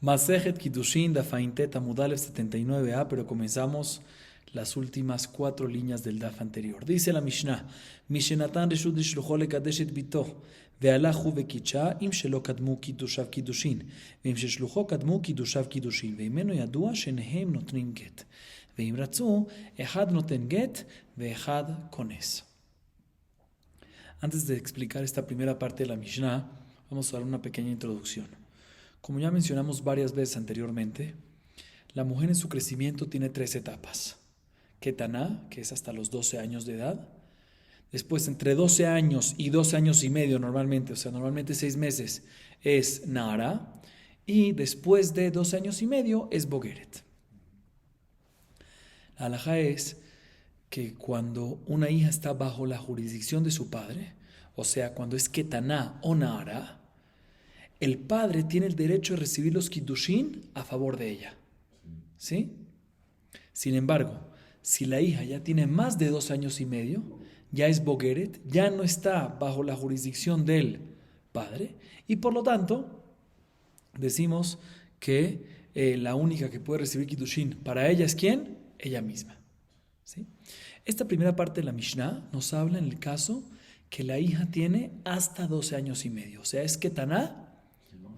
Masejet Kiddushin, Daf Aintet Amud Aleph 79a, pero comenzamos las últimas 4 líneas del Daf anterior. Dice la Mishnah: Mishenatan Reshut Lishlucho Lekadesh et Bito, ve'alahu vekicha im shelo kadmu kiddushav kiddushin, ve'im sheshlucho kadmu kiddushav kiddushin, ve'imeno yadua shenehem notnim get, ve'im ratzu echad noten get, ve'echad kones. Antes de explicar esta primera parte de la Mishnah, vamos a dar una pequeña introducción. Como ya mencionamos varias veces anteriormente, la mujer en su crecimiento tiene 3 etapas. Ketaná, que es hasta los 12 años de edad. Después, entre 12 años y 12 años y medio normalmente, o sea, normalmente 6 meses, es Nara. Y después de 12 años y medio es Bogeret. La halajá es que cuando una hija está bajo la jurisdicción de su padre, o sea, cuando es Ketaná o Nara, el padre tiene el derecho de recibir los kiddushin a favor de ella. ¿Sí? Sin embargo, si la hija ya tiene más de 2 años y medio, ya es Bogeret, ya no está bajo la jurisdicción del padre, y por lo tanto, decimos que la única que puede recibir kiddushin para ella es ¿quién? Ella misma. ¿Sí? Esta primera parte de la Mishnah nos habla en el caso que la hija tiene hasta 12 años y medio, o sea, es Ketaná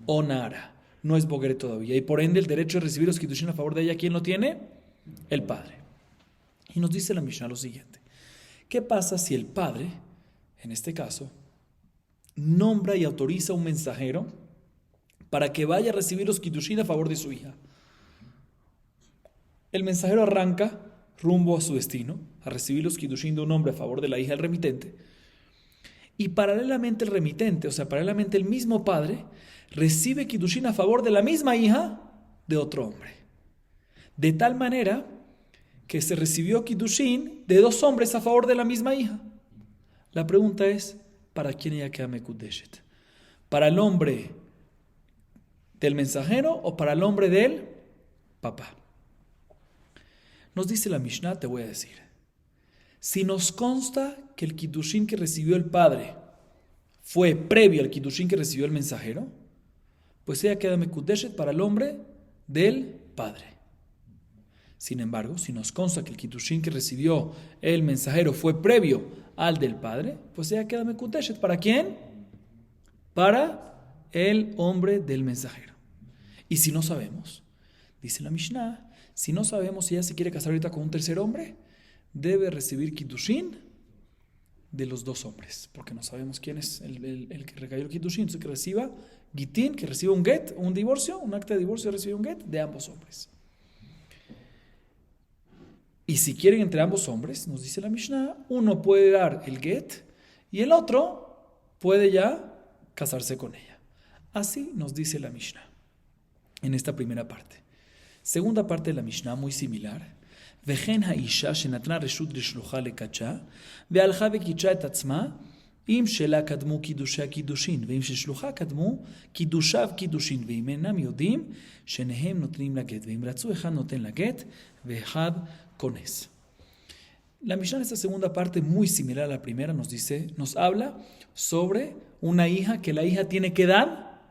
o Nara, no es Bogeret todavía, y por ende el derecho de recibir los kiddushin a favor de ella, ¿quién lo tiene? El padre. Y nos dice la Mishnah lo siguiente: ¿qué pasa si el padre, en este caso, nombra y autoriza un mensajero para que vaya a recibir los kiddushin a favor de su hija? El mensajero arranca rumbo a su destino, a recibir los kiddushin de un hombre a favor de la hija del remitente, y paralelamente el remitente, o sea, paralelamente el mismo padre, recibe kiddushin a favor de la misma hija de otro hombre. De tal manera que se recibió kiddushin de 2 hombres a favor de la misma hija. La pregunta es, ¿para quién ella queda mekudeshet? ¿Para el hombre del mensajero o para el hombre del papá? Nos dice la Mishnah, te voy a decir. Si nos consta que el kiddushin que recibió el padre fue previo al kiddushin que recibió el mensajero, pues ella queda mekudeshet para el hombre del padre. Sin embargo, si nos consta que el kiddushin que recibió el mensajero fue previo al del padre, pues ella queda mekudeshet. ¿Para quién? Para el hombre del mensajero. Y si no sabemos, dice la Mishnah, si no sabemos si ella se quiere casar ahorita con un tercer hombre, debe recibir kiddushin de los 2 hombres, porque no sabemos quién es el que recayó el kiddushin. Entonces que reciba gitín, que reciba un get, un divorcio, un acta de divorcio, recibe un get de ambos hombres. Y si quieren entre ambos hombres, nos dice la Mishnah, uno puede dar el get y el otro puede ya casarse con ella. Así nos dice la Mishnah en esta primera parte. Segunda parte de la Mishnah, muy similar. וכן האישה שנתנה רשות לשלוחה לקדשה, והלכה וקידשה את עצמה, אם שלה קדמו קידושי קידושין, ואם ששלוחה קדמו קידושיו קידושין, ואם אינם יודעים, שניהם נותנים לגט, ואם רצו אחד נותן לגט, ואחד כונס. La Mishnah en esta segunda parte, muy similar a la primera, nos dice, nos habla sobre una hija que la hija tiene que dar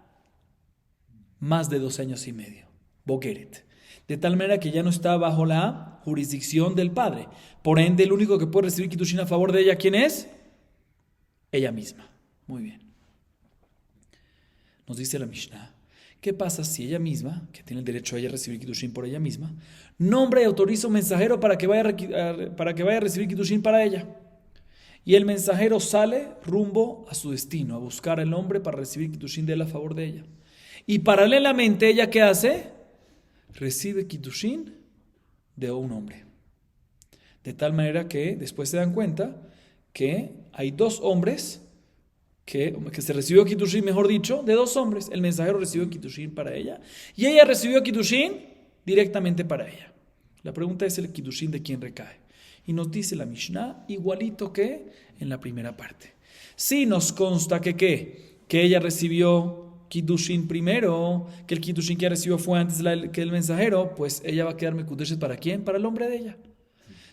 más de 2 años y medio, Bogeret. De tal manera que ya no está bajo la jurisdicción del padre. Por ende, el único que puede recibir kiddushin a favor de ella, ¿quién es? Ella misma. Muy bien. Nos dice la Mishnah, ¿qué pasa si ella misma, que tiene el derecho a ella a recibir kiddushin por ella misma, nombra y autoriza un mensajero para que vaya a recibir kiddushin para ella? Y el mensajero sale rumbo a su destino, a buscar al hombre para recibir kiddushin de él a favor de ella. Y paralelamente, ¿ella qué hace? Recibe kiddushin de un hombre. De tal manera que después se dan cuenta que hay 2 hombres que se recibió kiddushin, mejor dicho, de 2 hombres. El mensajero recibió kiddushin para ella y ella recibió kiddushin directamente para ella. La pregunta es el kiddushin de quién recae. Y nos dice la Mishnah igualito que en la primera parte. Si nos consta que ella recibió kiddushin primero, que el kiddushin que ella recibió fue antes que el mensajero, pues ella va a quedar mekudeshet ¿para quién? Para el hombre de ella.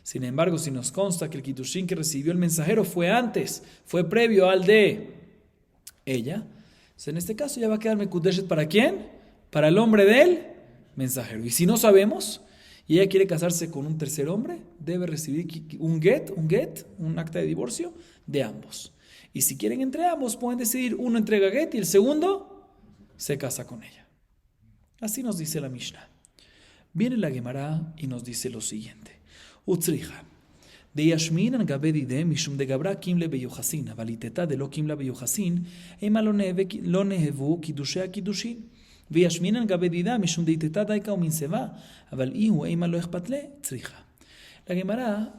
Sin embargo, si nos consta que el kiddushin que recibió el mensajero fue antes, fue previo al de ella, pues en este caso ella va a quedar mekudeshet ¿para quién? para el hombre del mensajero. Y si no sabemos, y ella quiere casarse con un tercer hombre, debe recibir un acta de divorcio de ambos. Y si quieren entre ambos, pueden decidir, uno entrega get y el segundo se casa con ella. Así nos dice la Mishnah. Viene la Gemara y nos dice lo siguiente. Utzriha. De Yashminan Gabedide Mishum de Gabra Kimle Beyohasin, Valiteta de lo Kimla Beyohasin, Ema lo nehevu Kidushea Kidushin. וישמינן גבי דידה משום דאיתתא דייקה ומינסבה, אבל איהו אימה לא אכפת לה, צריכה. La Gemara,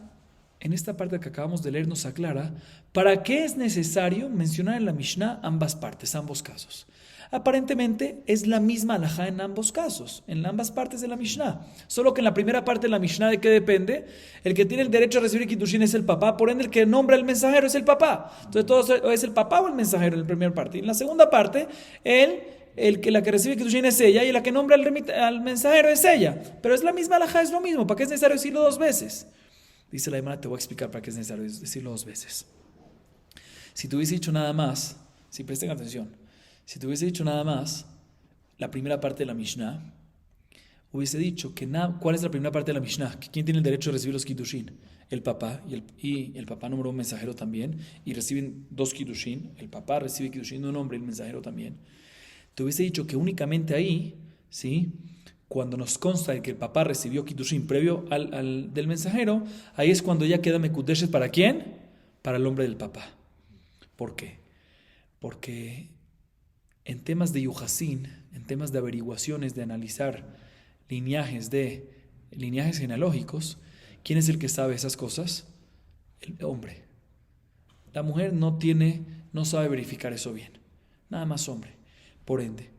en esta parte que acabamos de leer, nos aclara para qué es necesario mencionar en la Mishnah ambas partes, ambos casos. Aparentemente es la misma halajá en ambos casos, en ambas partes de la Mishnah. Solo que en la primera parte de la Mishnah, ¿de qué depende? El que tiene el derecho a recibir Kiddushin es el papá, por ende el que nombra al mensajero es el papá. Entonces todo es el papá o el mensajero en la primera parte. Y en la segunda parte, la que recibe Kiddushin es ella y la que nombra al mensajero es ella. Pero es la misma halajá, es lo mismo. ¿Para qué es necesario decirlo dos veces? Dice la Gemara, te voy a explicar para qué es necesario decirlo dos veces. Si te hubiese dicho nada más, si presten atención, si te hubiese dicho nada más la primera parte de la Mishnah, hubiese dicho que ¿cuál es la primera parte de la Mishnah? ¿Quién tiene el derecho de recibir los Kiddushin? El papá, y el papá nombró un mensajero también, y reciben dos Kiddushin. El papá recibe Kiddushin de un hombre y el mensajero también. Te hubiese dicho que únicamente ahí, ¿sí?, cuando nos consta de que el papá recibió Kiddushin previo al del mensajero, ahí es cuando ya queda Mekudeshet. ¿Para quién? Para el hombre del papá. ¿Por qué? Porque en temas de Yuhasin, en temas de averiguaciones, de analizar linajes genealógicos, ¿quién es el que sabe esas cosas? El hombre. La mujer no sabe verificar eso bien. Nada más hombre. Por ende,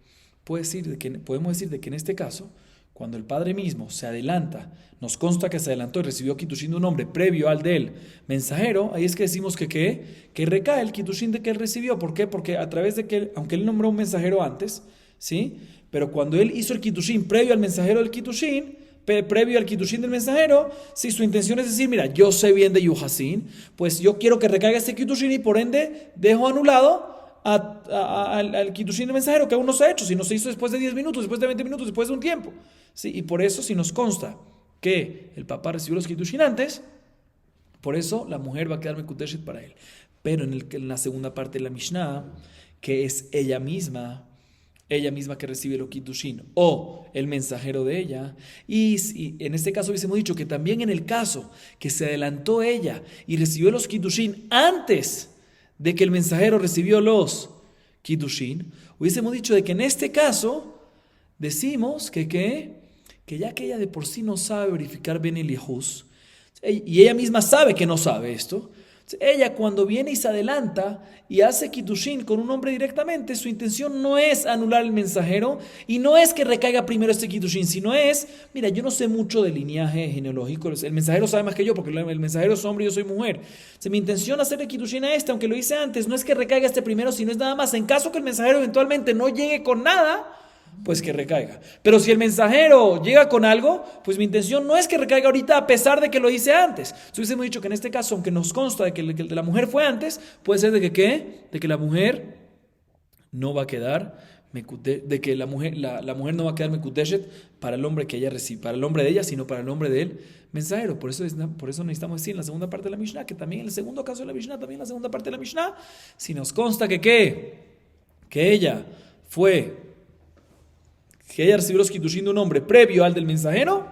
podemos decir de que en este caso, cuando el padre mismo se adelanta, nos consta que se adelantó y recibió Kiddushin de un hombre previo al del mensajero, ahí es que decimos que recae el Kiddushin de que él recibió. ¿Por qué? Porque a través de que, aunque él nombró un mensajero antes, ¿sí?, pero cuando él hizo el Kiddushin previo al mensajero del Kiddushin, previo al Kiddushin del mensajero, si su intención es decir, mira, yo sé bien de Yuhasin, pues yo quiero que recaiga este Kiddushin y por ende dejo anulado al Kiddushin del mensajero, que aún no se ha hecho, si no se hizo después de 10 minutos, después de 20 minutos, después de un tiempo, ¿sí? Y por eso, si nos consta que el papá recibió los Kiddushin antes, por eso la mujer va a quedar Mekudeshet para él. Pero en la segunda parte de la Mishnah, que es ella misma que recibe los Kiddushin o el mensajero de ella, y en este caso hubiésemos dicho que también en el caso que se adelantó ella y recibió los Kiddushin antes de que el mensajero recibió los Kiddushin, hubiésemos dicho de que en este caso decimos que ya que ella de por sí no sabe verificar bien el Yehus, y ella misma sabe que no sabe esto, ella cuando viene y se adelanta y hace Kiddushin con un hombre directamente, su intención no es anular el mensajero y no es que recaiga primero este Kiddushin, sino es, mira, yo no sé mucho de linaje genealógico, el mensajero sabe más que yo porque el mensajero es hombre y yo soy mujer. Mi intención es hacerle Kiddushin a aunque lo hice antes, no es que recaiga este primero, sino es nada más en caso que el mensajero eventualmente no llegue con nada, pues que recaiga. Pero si el mensajero llega con algo, pues mi intención no es que recaiga ahorita a pesar de que lo hice antes. Entonces hemos dicho que en este caso, aunque nos consta de que el de la mujer fue antes, puede ser de que la mujer no va a quedar de que la mujer no va a quedar Mekudeshet para el hombre que ella recibe, para el hombre de ella, sino para el hombre del mensajero. Por eso necesitamos decir en la segunda parte de la Mishnah, que también en el segundo caso de la Mishnah, también en la segunda parte de la Mishnah, si nos consta que ella recibió los Kiddushin de un hombre previo al del mensajero,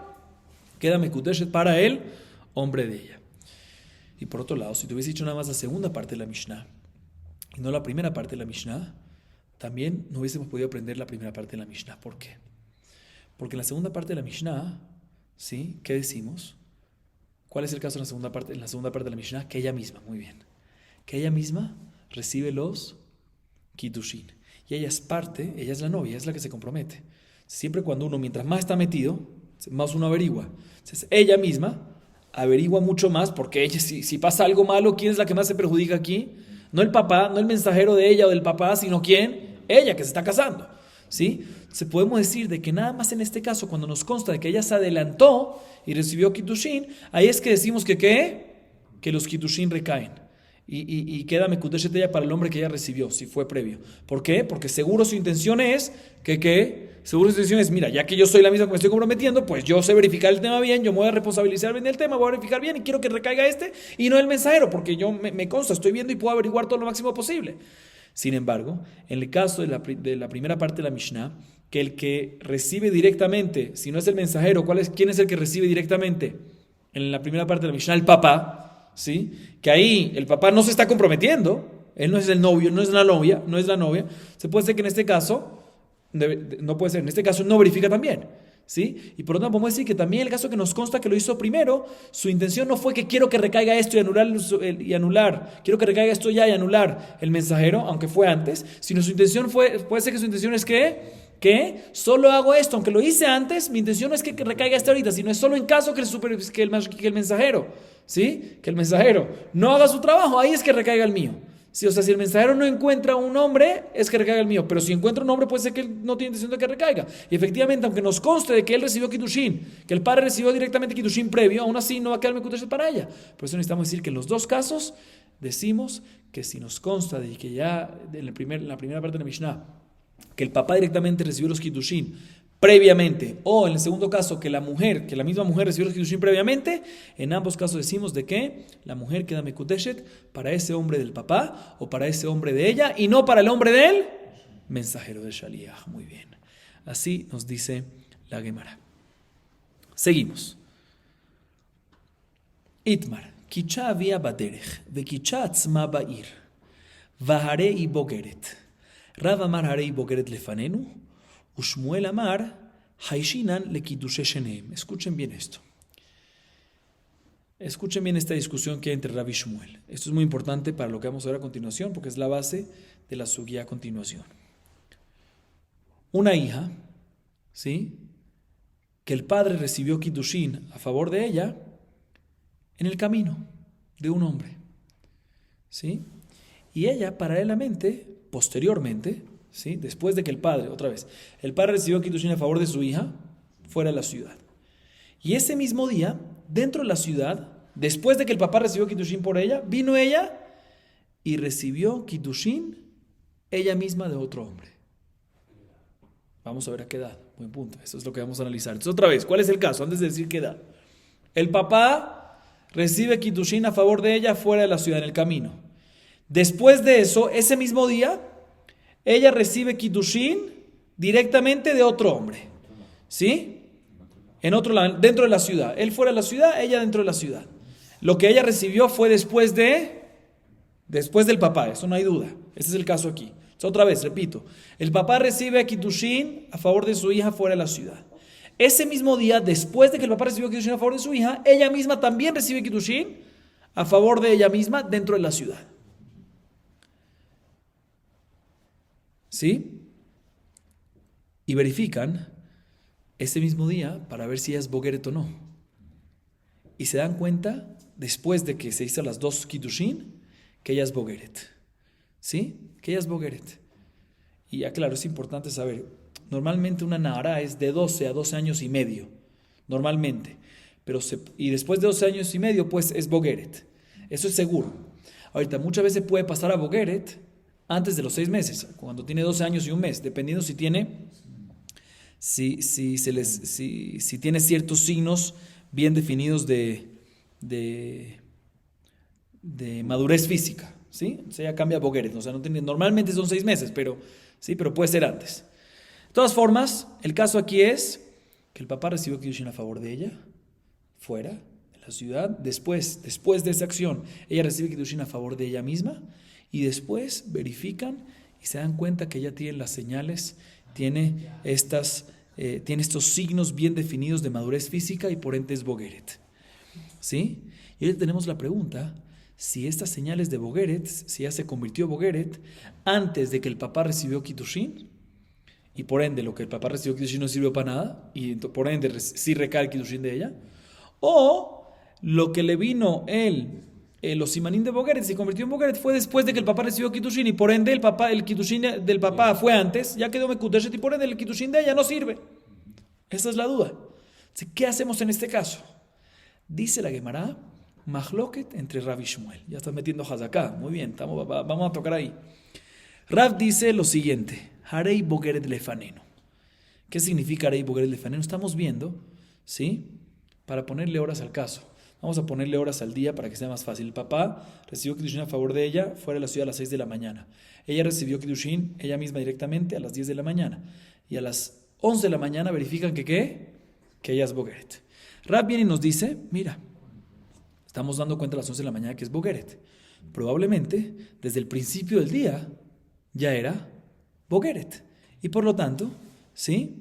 queda Mekudeshet para el hombre de ella. Y por otro lado, si te hubiese dicho nada más la segunda parte de la Mishnah y no la primera parte de la Mishnah, también no hubiésemos podido aprender la primera parte de la Mishnah. ¿Por qué? Porque en la segunda parte de la Mishnah, ¿sí?, ¿qué decimos? ¿Cuál es el caso en la segunda parte de la Mishnah? Que ella misma, muy bien, que ella misma recibe los Kiddushin. Y ella es la novia, es la que se compromete. Siempre cuando uno, mientras más está metido, más uno averigua. Entonces, ella misma averigua mucho más, porque ella, si pasa algo malo, ¿quién es la que más se perjudica aquí? No el papá, no el mensajero de ella o del papá, sino ¿quién? Ella, que se está casando, ¿sí? Entonces, podemos decir de que nada más en este caso, cuando nos consta de que ella se adelantó y recibió Kiddushin, ahí es que decimos que los Kiddushin recaen. y queda Mekudeshet ella para el hombre que ella recibió, si fue previo. ¿Por qué? Porque seguro su intención es seguro su intención es, mira, ya que yo soy la misma que me estoy comprometiendo, pues yo sé verificar el tema bien, yo me voy a responsabilizar bien del tema, voy a verificar bien y quiero que recaiga y no el mensajero, porque yo me consta, estoy viendo y puedo averiguar todo lo máximo posible. Sin embargo, en el caso de la primera parte de la Mishnah, que el que recibe directamente, si no es el mensajero, ¿quién es el que recibe directamente? En la primera parte de la Mishnah, el papá, ¿sí? Que ahí el papá no se está comprometiendo, él no es el novio, no es la novia, se puede ser que en este caso, no puede ser, en este caso no verifica también, ¿sí? Y por lo tanto podemos decir que también el caso que nos consta que lo hizo primero, su intención no fue que quiero que recaiga esto y anular, quiero que recaiga esto ya y anular el mensajero, aunque fue antes, sino su intención puede ser que su intención es que solo hago esto, aunque lo hice antes, mi intención no es que recaiga esto ahorita, sino es solo en caso que el mensajero, ¿sí? Que el mensajero no haga su trabajo, ahí es que recaiga el mío. Sí, o sea, si el mensajero no encuentra un hombre, es que recaiga el mío. Pero si encuentra un hombre, puede ser que él no tiene intención de que recaiga. Y efectivamente, aunque nos conste de que él recibió Kiddushin, que el padre recibió directamente Kiddushin previo, aún así no va a quedar Mekudeshet para ella. Por eso necesitamos decir que en los dos casos, decimos que si nos consta de que ya en la primera parte de la Mishnah, que el papá directamente recibió los Kiddushin previamente, o en el segundo caso que la misma mujer recibió los Kiddushin previamente, en ambos casos decimos de que la mujer queda Mekudeshet para ese hombre del papá o para ese hombre de ella y no para el hombre del mensajero del Shaliach. Muy bien, así nos dice la Gemara. Seguimos. Itmar, Kicha había baderech, ve Kicha atzma ba'ir, vaharei bogeret, Rav amar harei bogeret lefanenu, Ushmuel amar, Haishinan le Kiddushe Sheneem. Escuchen bien esto. Escuchen bien esta discusión que hay entre Rabbi Shmuel. Esto es muy importante para lo que vamos a ver a continuación, porque es la base de la sugía a continuación. Una hija, ¿sí?, que el padre recibió Kiddushin a favor de ella en el camino de un hombre, ¿sí? Y ella, paralelamente, posteriormente, ¿sí?, después de que el padre recibió Kiddushin a favor de su hija fuera de la ciudad. Y ese mismo día, dentro de la ciudad, después de que el papá recibió Kiddushin por ella, vino ella y recibió Kiddushin ella misma de otro hombre. Vamos a ver a qué edad. Buen punto. Eso es lo que vamos a analizar. Entonces, otra vez, ¿cuál es el caso? Antes de decir qué edad. El papá recibe Kiddushin a favor de ella fuera de la ciudad, en el camino. Después de eso, ese mismo día, ella recibe Kiddushin directamente de otro hombre, ¿sí? Dentro de la ciudad. Él fuera de la ciudad, ella dentro de la ciudad. Lo que ella recibió fue después del papá, eso no hay duda. Ese es el caso aquí. Entonces, otra vez, repito. El papá recibe Kiddushin a favor de su hija fuera de la ciudad. Ese mismo día, después de que el papá recibió Kiddushin a favor de su hija, ella misma también recibe Kiddushin a favor de ella misma dentro de la ciudad. ¿Sí? Y verifican ese mismo día para ver si ella es bogeret o no. Y se dan cuenta, después de que se hizo las dos Kiddushin, que ella es bogeret. ¿Sí? Que ella es bogeret. Y ya claro, es importante saber, normalmente una nahara es de 12 a 12 años y medio, normalmente. Y después de 12 años y medio, pues es bogeret. Eso es seguro. Ahorita, muchas veces puede pasar a bogeret antes de los 6 meses, cuando tiene 12 años y un mes, dependiendo si tiene ciertos signos bien definidos de madurez física, ¿sí? O sea, ya cambia a bogeret, o sea, normalmente son 6 meses, pero puede ser antes. De todas formas, el caso aquí es que el papá recibió Kiddushin a favor de ella, fuera de la ciudad, después de esa acción, ella recibe Kiddushin a favor de ella misma, y después verifican y se dan cuenta que ella tiene las señales, tiene estos signos bien definidos de madurez física y por ende es bogeret. ¿Sí? Y hoy tenemos la pregunta, si estas señales de bogeret, si ya se convirtió bogeret antes de que el papá recibió Kiddushin, y por ende lo que el papá recibió Kiddushin no sirvió para nada, y por ende sí recae el Kiddushin de ella, o lo que le vino los simanín de bogeret, se convirtió en bogeret, fue después de que el papá recibió Kiddushin, y por ende el Kiddushin del papá fue antes, ya quedó Mekudeshet, y por ende el Kiddushin de ella no sirve. Esa es la duda. ¿Qué hacemos en este caso? Dice la Gemara, Mahloket entre Rav y Shmuel. Ya estás metiendo Hazaká. Muy bien, vamos a tocar ahí. Rav dice lo siguiente. Harei bogeret lefanenu. ¿Qué significa Harei bogeret lefanenu? Estamos viendo, ¿sí? Para ponerle horas al caso. Vamos a ponerle horas al día para que sea más fácil. El papá recibió Kiddushin a favor de ella fuera de la ciudad a las 6 de la mañana. Ella recibió Kiddushin ella misma directamente a las 10 de la mañana. Y a las 11 de la mañana verifican que ¿qué? Que ella es bogeret. Rav viene y nos dice, mira, estamos dando cuenta a las 11 de la mañana que es bogeret. Probablemente desde el principio del día ya era bogeret. Y por lo tanto, ¿sí?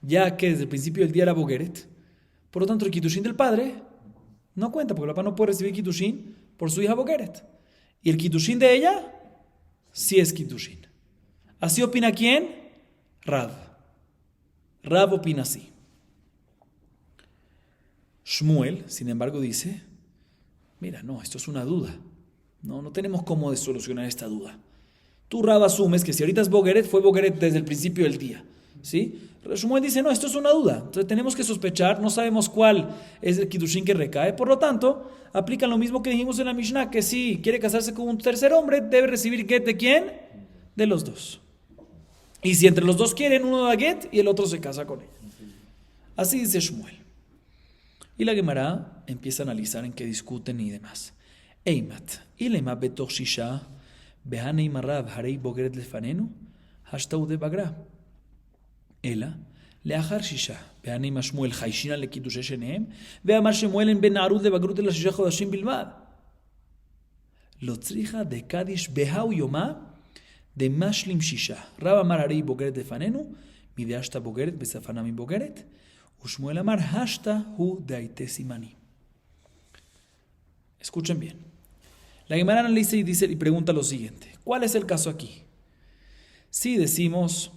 Ya que desde el principio del día era bogeret, por lo tanto el Kiddushin del padre no cuenta, porque el papá no puede recibir Kiddushin por su hija bogeret. Y el Kiddushin de ella sí es Kiddushin. ¿Así opina quién? Rav. Rav opina así. Shmuel, sin embargo, dice, mira, no, esto es una duda. No tenemos cómo solucionar esta duda. Tú, Rav, asumes que si ahorita es bogeret, fue bogeret desde el principio del día. ¿Sí? Shmuel dice, no, esto es una duda. Entonces tenemos que sospechar, no sabemos cuál es el Kiddushin que recae. Por lo tanto, aplican lo mismo que dijimos en la Mishnah, que si quiere casarse con un tercer hombre, debe recibir get de ¿quién? De los dos. Y si entre los dos quieren, uno da get y el otro se casa con ella. Así dice Shmuel. Y la Gemara empieza a analizar en qué discuten y demás. Eimat, ilema betoch shisha, behanei marrav harei bogeret lefanenu, hashtau de bagra. Ela, לאחר שישה, והנים שמואל חיישינה לקידושי שניהם, ואמר שמואל אין בין נערות לבגרות אלא 6 חודשים בלבד. לא צריכה דקדיש בהאו יומה, דמשלים שישה. רב אמר הרי בוגרת לפנינו, מדאשתא בוגרת בשפנה מבוגרת, ושמואל אמר השתא הוא דהייתה סימני. Escuchen bien. La Gemara analiza y dice y pregunta lo siguiente. ¿Cuál es el caso aquí? Si decimos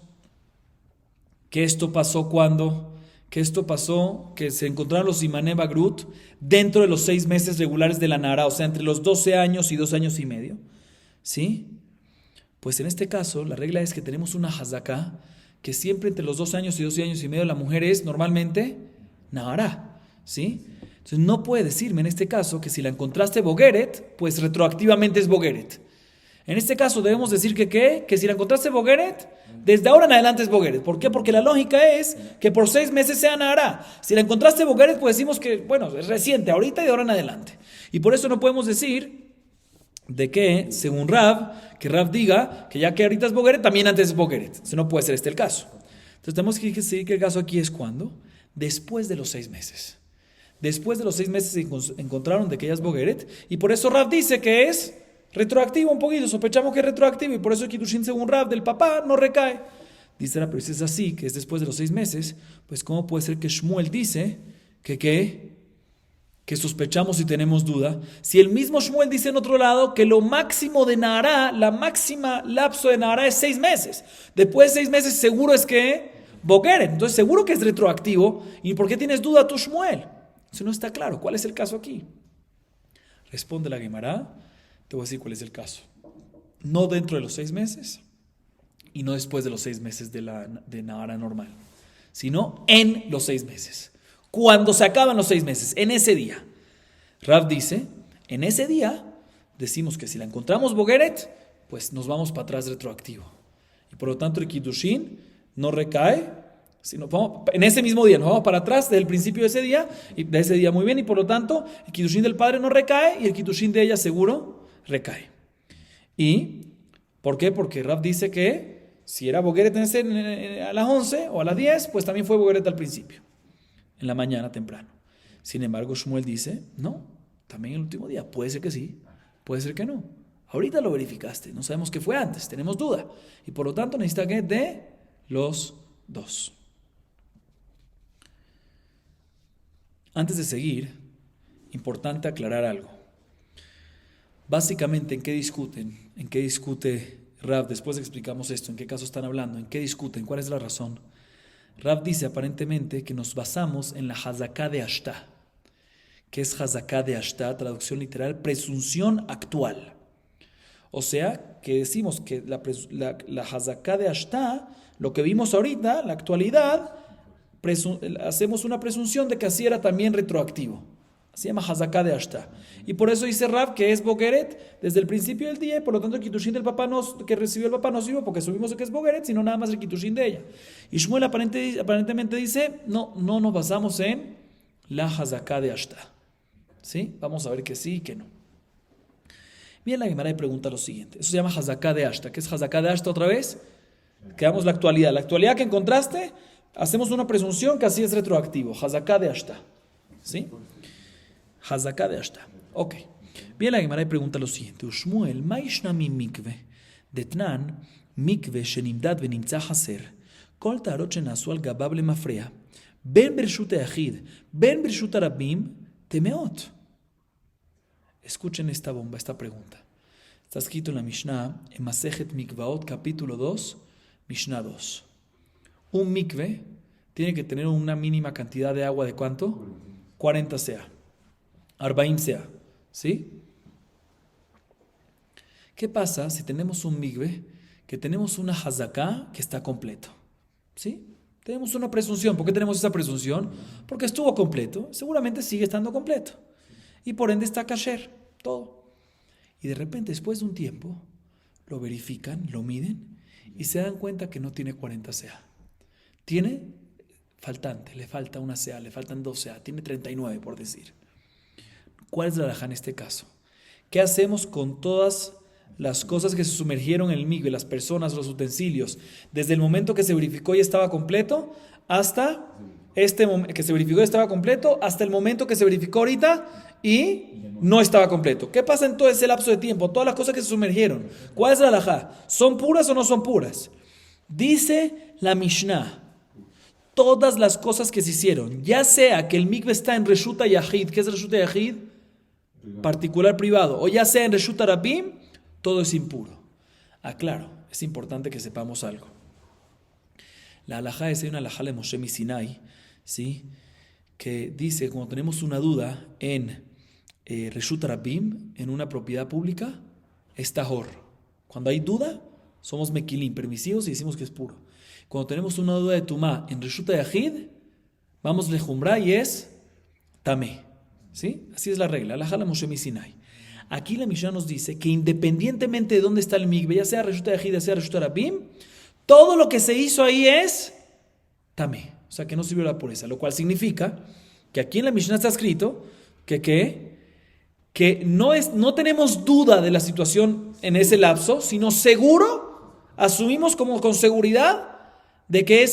que esto pasó cuando, que se encontraron los Simané Bagrut dentro de los 6 meses regulares de la Nara, o sea, entre los 12 años y 2 años y medio, ¿sí? Pues en este caso, la regla es que tenemos una Hazaká, que siempre entre los 12 años y 12 años y medio la mujer es normalmente Nara, ¿sí? Entonces no puede decirme en este caso que si la encontraste Bogeret, pues retroactivamente es Bogeret. En este caso debemos decir que si la encontraste Bogeret, desde ahora en adelante es Bogeret. ¿Por qué? Porque la lógica es que por 6 meses sea Nahara. Si la encontraste Bogeret, pues decimos que, bueno, es reciente, ahorita y de ahora en adelante. Y por eso no podemos decir de que, según Rav, que Rav diga que ya que ahorita es Bogeret, también antes es Bogeret. Entonces no puede ser este el caso. Entonces tenemos que decir que el caso aquí es ¿cuándo? Después de los 6 meses. Después de los 6 meses se encontraron de que ella es Bogeret. Y por eso Rav dice que es retroactivo un poquito, sospechamos que es retroactivo y por eso el Kiddushin según Rav del papá no recae. Dice, pero si es así, que es después de los 6 meses, pues ¿cómo puede ser que Shmuel dice que sospechamos y tenemos duda? Si el mismo Shmuel dice en otro lado que lo máximo de Nahara, la máxima lapso de Nahara es 6 meses. Después de 6 meses seguro es que Bogeret, entonces seguro que es retroactivo. ¿Y por qué tienes duda tú, Shmuel? Eso no está claro. ¿Cuál es el caso aquí? Responde la Gemara. Te voy a decir cuál es el caso. No dentro de los 6 meses y no después de los 6 meses de Nahara normal, sino en los 6 meses. Cuando se acaban los 6 meses, en ese día. Rav dice, en ese día decimos que si la encontramos Bogeret, pues nos vamos para atrás retroactivo. Y por lo tanto el Kiddushin no recae, sino en ese mismo día, nos vamos para atrás desde el principio de ese día, y de ese día muy bien, y por lo tanto el Kiddushin del padre no recae y el Kiddushin de ella seguro recae. ¿Y por qué? Porque Rav dice que si era Bogeret a las 11 o a las 10, pues también fue Bogeret al principio, en la mañana temprano. Sin embargo, Shmuel dice, no, también el último día. Puede ser que sí, puede ser que no. Ahorita lo verificaste, no sabemos qué fue antes, tenemos duda. Y por lo tanto necesita que de los dos. Antes de seguir, importante aclarar algo. Básicamente, ¿en qué discuten? ¿En qué discute Rav? Después explicamos esto, ¿en qué caso están hablando? ¿En qué discuten? ¿Cuál es la razón? Rav dice aparentemente que nos basamos en la Hazaká de Ashtá. ¿Qué es Hazaká de Ashtá? Traducción literal, presunción actual. O sea, que decimos que la Hazaká de Ashtá, lo que vimos ahorita, la actualidad, hacemos una presunción de que así era también retroactivo. Se llama Hazaká de Ashta. Y por eso dice Rav que es Bogeret desde el principio del día, y por lo tanto el Kitushin del papá que recibió el papá no sirve porque subimos que es Bogeret, sino nada más el Kitushin de ella. Y Shmuel aparentemente dice, no nos basamos en la Hazaká de Ashta. ¿Sí? Vamos a ver que sí y que no. Bien, la Gemara pregunta lo siguiente. Eso se llama Hazaká de Ashta. ¿Qué es Hazaká de Ashta otra vez? Quedamos la actualidad. La actualidad que encontraste, hacemos una presunción que así es retroactivo. Hazaká de Ashta. ¿Sí? Hazaká de Ashta. Ok. Bien, la Gemara pregunta lo siguiente. Ushmuel, Maishna mi mikve. Detnan, mikve shenimdad venimtza haser. Kol tarot shenasu al gabab le mafrea. Ben bershut eachid. Ben bershut arabim. Temeot. Escuchen esta bomba, esta pregunta. Está escrito en la Mishnah, en Masejet Mikvaot, capítulo 2, Mishnah 2. Un mikve tiene que tener una mínima cantidad de agua de ¿cuánto? 40 sea. Arbaim sea. ¿Sí? ¿Qué pasa si tenemos un mikve que tenemos una hazaká que está completo? ¿Sí? Tenemos una presunción. ¿Por qué tenemos esa presunción? Porque estuvo completo. Seguramente sigue estando completo. Y por ende está kasher, todo. Y de repente, después de un tiempo, lo verifican, lo miden y se dan cuenta que no tiene 40 sea. Tiene faltante, le falta una sea, le faltan 2 sea, tiene 39 por decir. ¿Cuál es la halajá en este caso? ¿Qué hacemos con todas las cosas que se sumergieron en el mikve, las personas, los utensilios, desde el momento que se verificó y estaba completo hasta este momento que se verificó y estaba completo, hasta el momento que se verificó ahorita y no estaba completo? ¿Qué pasa en todo ese lapso de tiempo? Todas las cosas que se sumergieron. ¿Cuál es la halajá? ¿Son puras o no son puras? Dice la Mishnah, todas las cosas que se hicieron, ya sea que el mikve está en Reshut Yahid, ¿qué es Reshut Yahid? Particular privado, o ya sea en Reshut Arabim, todo es impuro. Claro, es importante que sepamos algo. La halajá es una halajá de Moshe Sinai, ¿sí? Que dice, cuando tenemos una duda en Reshut Arabim, en una propiedad pública, es tahor. Cuando hay duda, somos mequilim, permisivos, y decimos que es puro. Cuando tenemos una duda de tumá en Reshut Yahid, vamos lejumra y es tamé. ¿Sí? Así es la regla. Halajá de Moshe Sinai. Aquí la Mishnah nos dice que independientemente de dónde está el mikve, ya sea Reshut Yahid, ya sea Reshut Arabim, todo lo que se hizo ahí es tamé. O sea, que no sirvió la pureza. Lo cual significa que aquí en la Mishnah está escrito que no tenemos duda de la situación en ese lapso, sino seguro, asumimos como con seguridad de que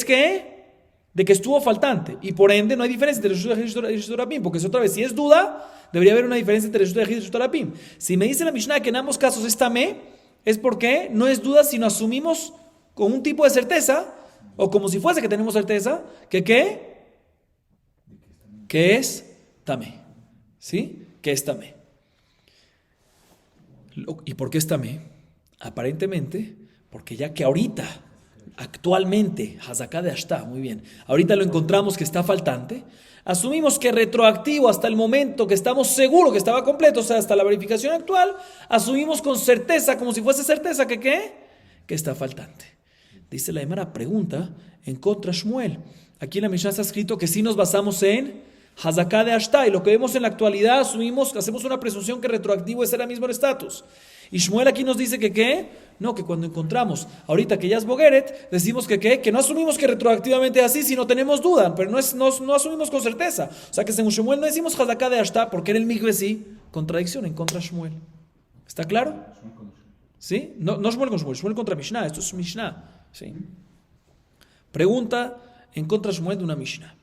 estuvo faltante. Y por ende no hay diferencia entre Reshut Yahid y Reshut Arabim, porque otra vez, si es duda, debería haber una diferencia entre Reshut Yahid y Reshut Arabim. Si me dice la Mishnah que en ambos casos es tamé, es porque no es duda, sino asumimos con un tipo de certeza, o como si fuese que tenemos certeza, que es tamé. ¿Sí? Que es tamé. ¿Y por qué es tamé? Aparentemente, porque ya que ahorita, actualmente, Hazaká de Ashta, muy bien, ahorita lo encontramos que está faltante, asumimos que retroactivo hasta el momento que estamos seguros que estaba completo, o sea, hasta la verificación actual, asumimos con certeza, como si fuese certeza, que está faltante. Dice la Gemara, pregunta en contra Shmuel. Aquí en la Mishnah está escrito que sí nos basamos en Hazaká de Ashta, y lo que vemos en la actualidad hacemos una presunción que retroactivo es el mismo estatus. Y Shmuel aquí nos dice que cuando encontramos ahorita que ya es Bogeret, decimos que no asumimos que retroactivamente es así, sino tenemos duda, pero no asumimos con certeza. O sea que según Shmuel no decimos Hazaká de Ashta porque en el mikve sí, contradicción en contra Shmuel. ¿Está claro? ¿Sí? No Shmuel con Shmuel, Shmuel contra Mishnah, esto es Mishnah. ¿Sí? Pregunta en contra Shmuel de una Mishnah.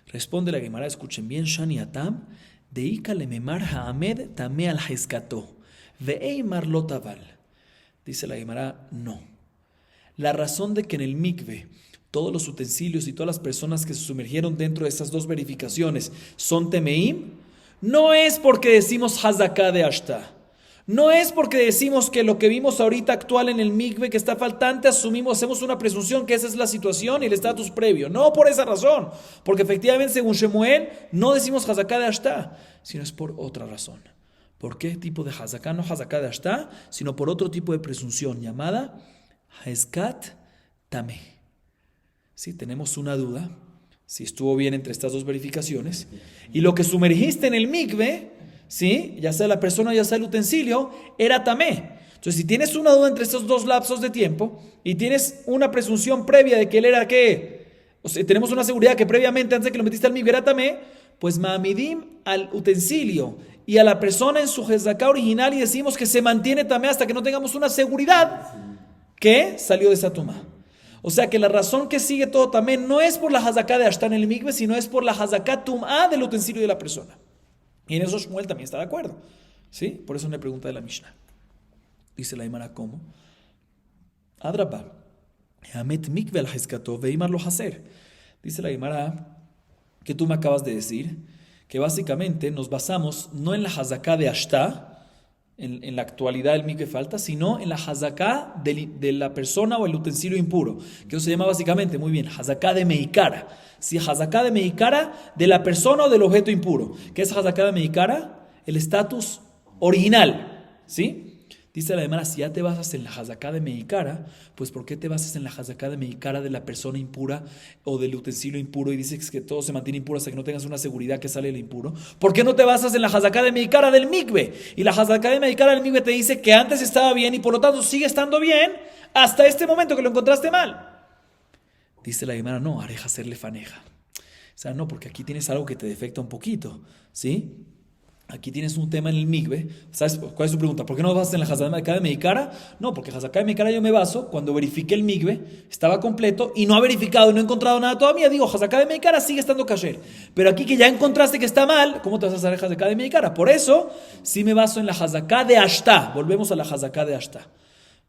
Responde la Gemara, escuchen bien, Shani Atam, Deika lememar haamed tame al hezkato, veeimar lotaval. Dice la Gemara, no. La razón de que en el mikve todos los utensilios y todas las personas que se sumergieron dentro de esas dos verificaciones son temeim, no es porque decimos Hazaká de Ashta. No es porque decimos que lo que vimos ahorita actual en el mikve que está faltante, hacemos una presunción que esa es la situación y el estatus previo. No por esa razón, porque efectivamente según Shemuel no decimos Hazaká de Ashta, sino es por otra razón. ¿Por qué tipo de Hazaká? No Hazaká de Ashta, sino por otro tipo de presunción llamada Hezkat Tameh. Sí, tenemos una duda si estuvo bien entre estas dos verificaciones, y lo que sumergiste en el mikve, ¿sí? Ya sea la persona, ya sea el utensilio, era tamé. Entonces, si tienes una duda entre estos dos lapsos de tiempo y tienes una presunción previa de que él era qué, o sea, tenemos una seguridad que previamente, antes de que lo metiste al mikve, era tamé, pues ma'amidim al utensilio y a la persona en su jezdaká original y decimos que se mantiene tamé hasta que no tengamos una seguridad que salió de esa tumá. O sea que la razón que sigue todo también no es por la hazaká de Ashta en el mikve, sino es por la hazaká tumá del utensilio de la persona. Y en eso Shmuel también está de acuerdo. ¿Sí? Por eso una pregunta de la Mishnah. Dice la Gemara, ¿cómo? Adrabá. Hamet mikve al hezkato veimar lo hacer. Dice la Gemara que tú me acabas de decir que básicamente nos basamos no en la hazaká de Ashta, en la actualidad el mikve falta, sino en la hazaká de la persona o el utensilio impuro, que eso se llama básicamente, muy bien, hazaká de meikara. Si hazaká de meikara de la persona o del objeto impuro. ¿Qué es hazaká de meikara? El estatus original, ¿sí? Dice la Gemara, si ya te basas en la hazaká de meikara, pues ¿por qué te basas en la hazaká de meikara de la persona impura o del utensilio impuro y dices que todo se mantiene impuro hasta que no tengas una seguridad que sale el impuro? ¿Por qué no te basas en la hazaká de meikara del mikve? Y la hazaká de meikara del mikve te dice que antes estaba bien y por lo tanto sigue estando bien hasta este momento que lo encontraste mal. Dice la Gemara, no, areja hacerle faneja. O sea, no, porque aquí tienes algo que te defecta un poquito, ¿sí? Aquí tienes un tema en el mikve. ¿Sabes cuál es tu pregunta? ¿Por qué no basas en la hazaká de meikara? No, porque hazaká de meikara yo me baso cuando verifiqué el mikve, estaba completo y no ha verificado y no he encontrado nada todavía. Digo, hazaká de meikara sigue estando kasher. Pero aquí que ya encontraste que está mal, ¿cómo te vas a hacer hazaká de meikara? Por eso, sí me baso en la hazaká de Ashta. Volvemos a la hazaká de Ashta.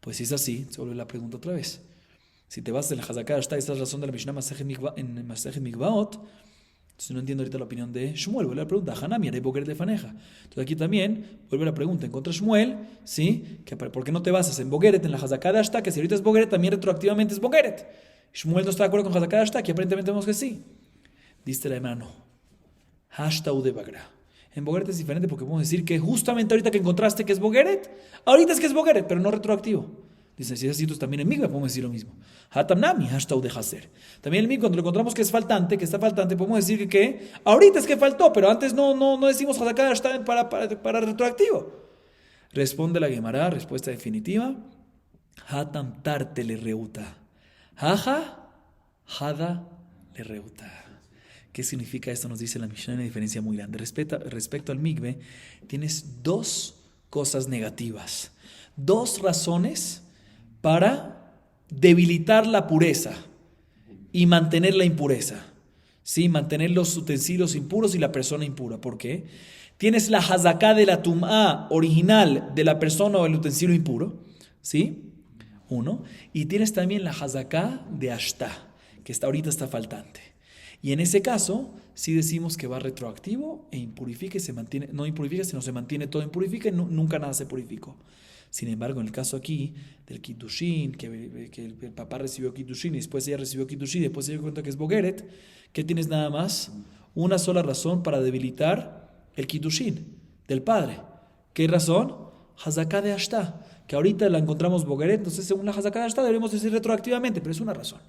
Pues si es así, se vuelve la pregunta otra vez. Si te basas en la hazaká de Ashta, esta es la razón de la Mishnah en Masejet Mikvaot. Entonces no entiendo ahorita la opinión de Shmuel. Vuelve la pregunta, Hanami, haré bogeret de faneja. Entonces aquí también vuelve la pregunta en contra de Shmuel, ¿sí? Que ¿por qué no te basas en bogeret, en la hazaká de Ashta? Que si ahorita es bogeret, también retroactivamente es bogeret. Shmuel no está de acuerdo con hazaká de Ashta, que aparentemente vemos que sí. Dice la hermana, no. Ashta u de bagra. En bogeret es diferente porque podemos decir que justamente ahorita que encontraste que es bogeret, ahorita es que es bogeret, pero no retroactivo. Dice, si es así, entonces también en mikve podemos decir lo mismo. Hatamnami, hashtag de hacer. También en mikve, cuando lo encontramos que es faltante, que está faltante, podemos decir que ahorita es que faltó, pero antes no decimos hazaká para retroactivo. Responde la Gemara, respuesta definitiva. Hatam tarte le reuta. Haja, hada le reuta. ¿Qué significa esto? Nos dice la Mishnah, una diferencia muy grande. Respecto al mikve, tienes dos cosas negativas. Dos razones para debilitar la pureza y mantener la impureza, ¿sí? Mantener los utensilios impuros y la persona impura. ¿Por qué? Tienes la hazaká de la tumá original de la persona o el utensilio impuro, ¿sí? Uno. Y tienes también la hazaká de Ashta, que ahorita está faltante. Y en ese caso, sí decimos que va retroactivo e impurifica y se mantiene, no impurifica, sino se mantiene todo impurifica y nunca nada se purificó. Sin embargo, en el caso aquí del Kiddushin, que el papá recibió Kiddushin y después ella recibió Kiddushin y después se dio cuenta que es Bogeret, ¿qué tienes nada más? Una sola razón para debilitar el Kiddushin del padre. ¿Qué razón? Hazaká de Ashta, que ahorita la encontramos Bogeret, entonces según la Hazaká de Ashta deberíamos decir retroactivamente, pero es una razón.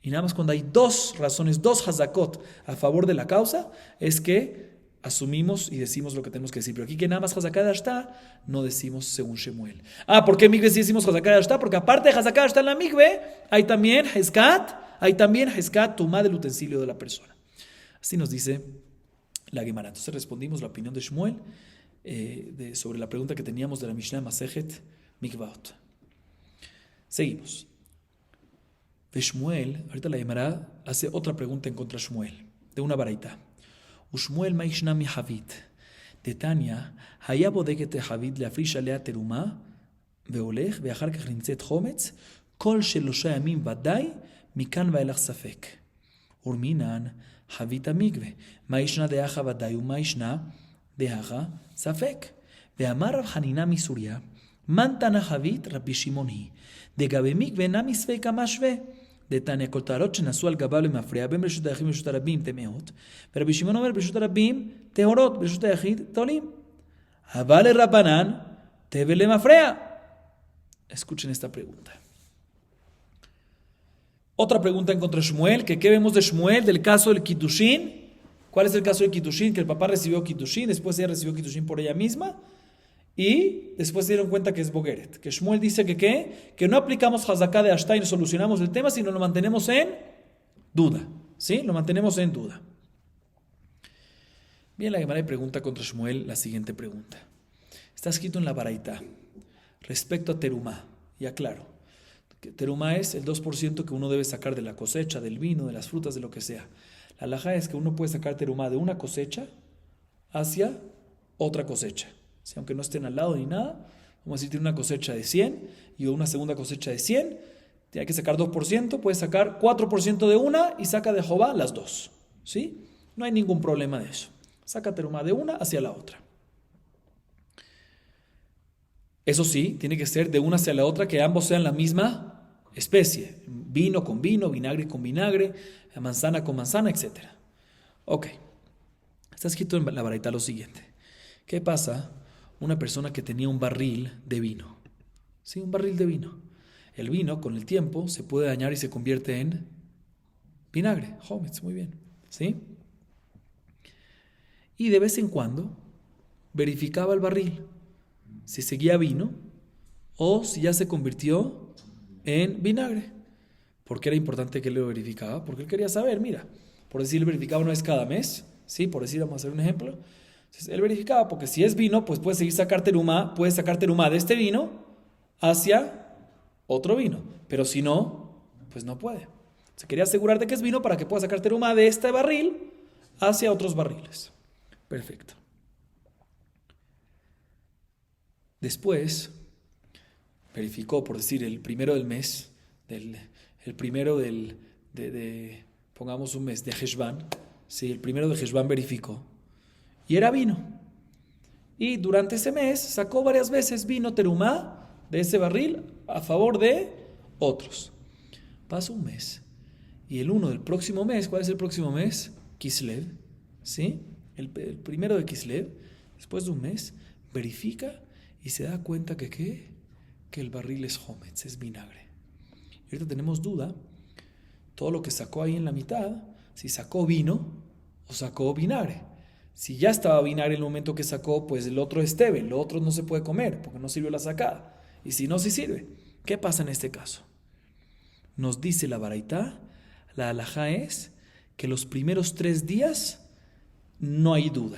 Y nada más cuando hay dos razones, dos hazakot a favor de la causa, es que asumimos y decimos lo que tenemos que decir. Pero aquí que nada más hazaká de Ashta, no decimos según Shemuel. ¿Por qué en mikve sí decimos hazaká de Ashta? Porque aparte de hazaká de Ashta en la mikve, hay también hezkat, tumá del utensilio de la persona. Así nos dice la Gemara. Entonces respondimos la opinión de Shemuel sobre la pregunta que teníamos de la Mishnah Masejet Mikvaot. Seguimos. De Shmuel, ahorita la Gemara hace otra pregunta en contra de Shmuel, de una baraita. Ushmuel maishna mi havit. De Tania, haya bodeket havit leafrish alea teruma, veolech, veachar kach nimtzet chometz, kol shelosha yamim vadai, mikan vaelach safek. Urminan, havit amigve, maishna deacha vadai, umaishna deacha safek. Veamar Rav Hanina misuria, mantana havit Rabbi Shimon hi. De gabe mikve nami sveka mashve. De Tania Kotarot שנשאו על גביו למפרע, בין ברשות היחיד וברשות הרבים טמאות, ורבי שמעון אומר ברשות הרבים טהורות, ברשות היחיד טהורים. אבל לרבנן תבל למפרע. Escuchen esta pregunta. Otra pregunta en contra de Shmuel, que ¿qué vemos de Shmuel del caso del Kiddushin? ¿Cuál es el caso del Kiddushin? Que el papá recibió Kiddushin, después ella recibió Kiddushin por ella misma y después se dieron cuenta que es Bogeret. Que Shmuel dice que ¿qué? Que no aplicamos Hazaká de Ashta y solucionamos el tema, sino lo mantenemos en duda. ¿Sí? Lo mantenemos en duda. Bien, la Gemara pregunta contra Shmuel la siguiente pregunta. Está escrito en la Baraita respecto a Terumá. Ya claro, que Terumá es el 2% que uno debe sacar de la cosecha, del vino, de las frutas, de lo que sea. La halajá es que uno puede sacar Terumá de una cosecha hacia otra cosecha. ¿Sí? Aunque no estén al lado ni nada, vamos a decir, tiene una cosecha de 100 y una segunda cosecha de 100, tiene que sacar 2%, puede sacar 4% de una y saca de Jehová las dos. ¿Sí? No hay ningún problema de eso. Saca terumá de una hacia la otra. Eso sí, tiene que ser de una hacia la otra, que ambos sean la misma especie. Vino con vino, vinagre con vinagre, manzana con manzana, etc. Ok. Está escrito en la Baraita lo siguiente. ¿Qué pasa? Una persona que tenía un barril de vino. ¿Sí? Un barril de vino. El vino, con el tiempo, se puede dañar y se convierte en vinagre. Hometz, muy bien. ¿Sí? Y de vez en cuando verificaba el barril, si seguía vino o si ya se convirtió en vinagre. ¿Por qué era importante que él lo verificaba? Porque él quería saber, mira, por decir, él verificaba una vez cada mes, ¿sí? Por decir, vamos a hacer un ejemplo. Entonces, él verificaba, porque si es vino, pues puede sacar terumá de este vino hacia otro vino. Pero si no, pues no puede. Se quería asegurar de que es vino para que pueda sacar terumá de este barril hacia otros barriles. Perfecto. Después verificó, por decir, el primero del mes, el primero pongamos un mes de Heshvan, sí, el primero de Heshvan verificó y era vino. Y durante ese mes sacó varias veces vino terumá de ese barril a favor de otros. Pasó un mes y el uno del próximo mes, ¿cuál es el próximo mes? Kislev, ¿sí? El primero de Kislev, después de un mes, verifica y se da cuenta que el barril es hometz, es vinagre. Y ahorita tenemos duda, todo lo que sacó ahí en la mitad, si sacó vino o sacó vinagre. Si ya estaba vinagre en el momento que sacó, pues el otro es tebe, el otro no se puede comer porque no sirvió la sacada. Y si no, sí sirve. ¿Qué pasa en este caso? Nos dice la Baraita, la halajá es que los primeros 3 días no hay duda.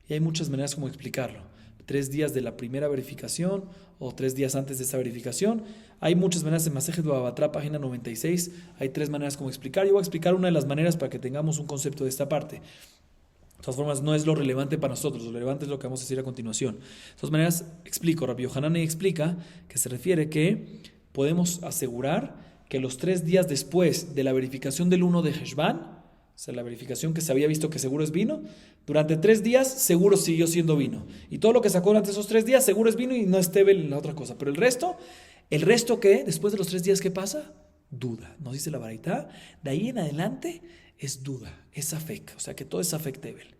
Y hay muchas maneras como explicarlo. 3 días de la primera verificación o 3 días antes de esa verificación. Hay muchas maneras en Masejet Baba Batra, página 96. Hay 3 maneras como explicar. Yo voy a explicar una de las maneras para que tengamos un concepto de esta parte. De todas formas, no es lo relevante para nosotros. Lo relevante es lo que vamos a decir a continuación. De todas maneras, explico. Rabbi Yohanan explica que se refiere que podemos asegurar que los 3 días después de la verificación del 1 de Heshvan, o sea, la verificación que se había visto que seguro es vino, durante 3 días seguro siguió siendo vino. Y todo lo que sacó durante esos 3 días seguro es vino y no es tebel en la otra cosa. Pero el resto ¿qué? Después de los 3 días, ¿qué pasa? Duda. Nos dice la Baraita. De ahí en adelante es duda, es afek. O sea, que todo es afek tebel.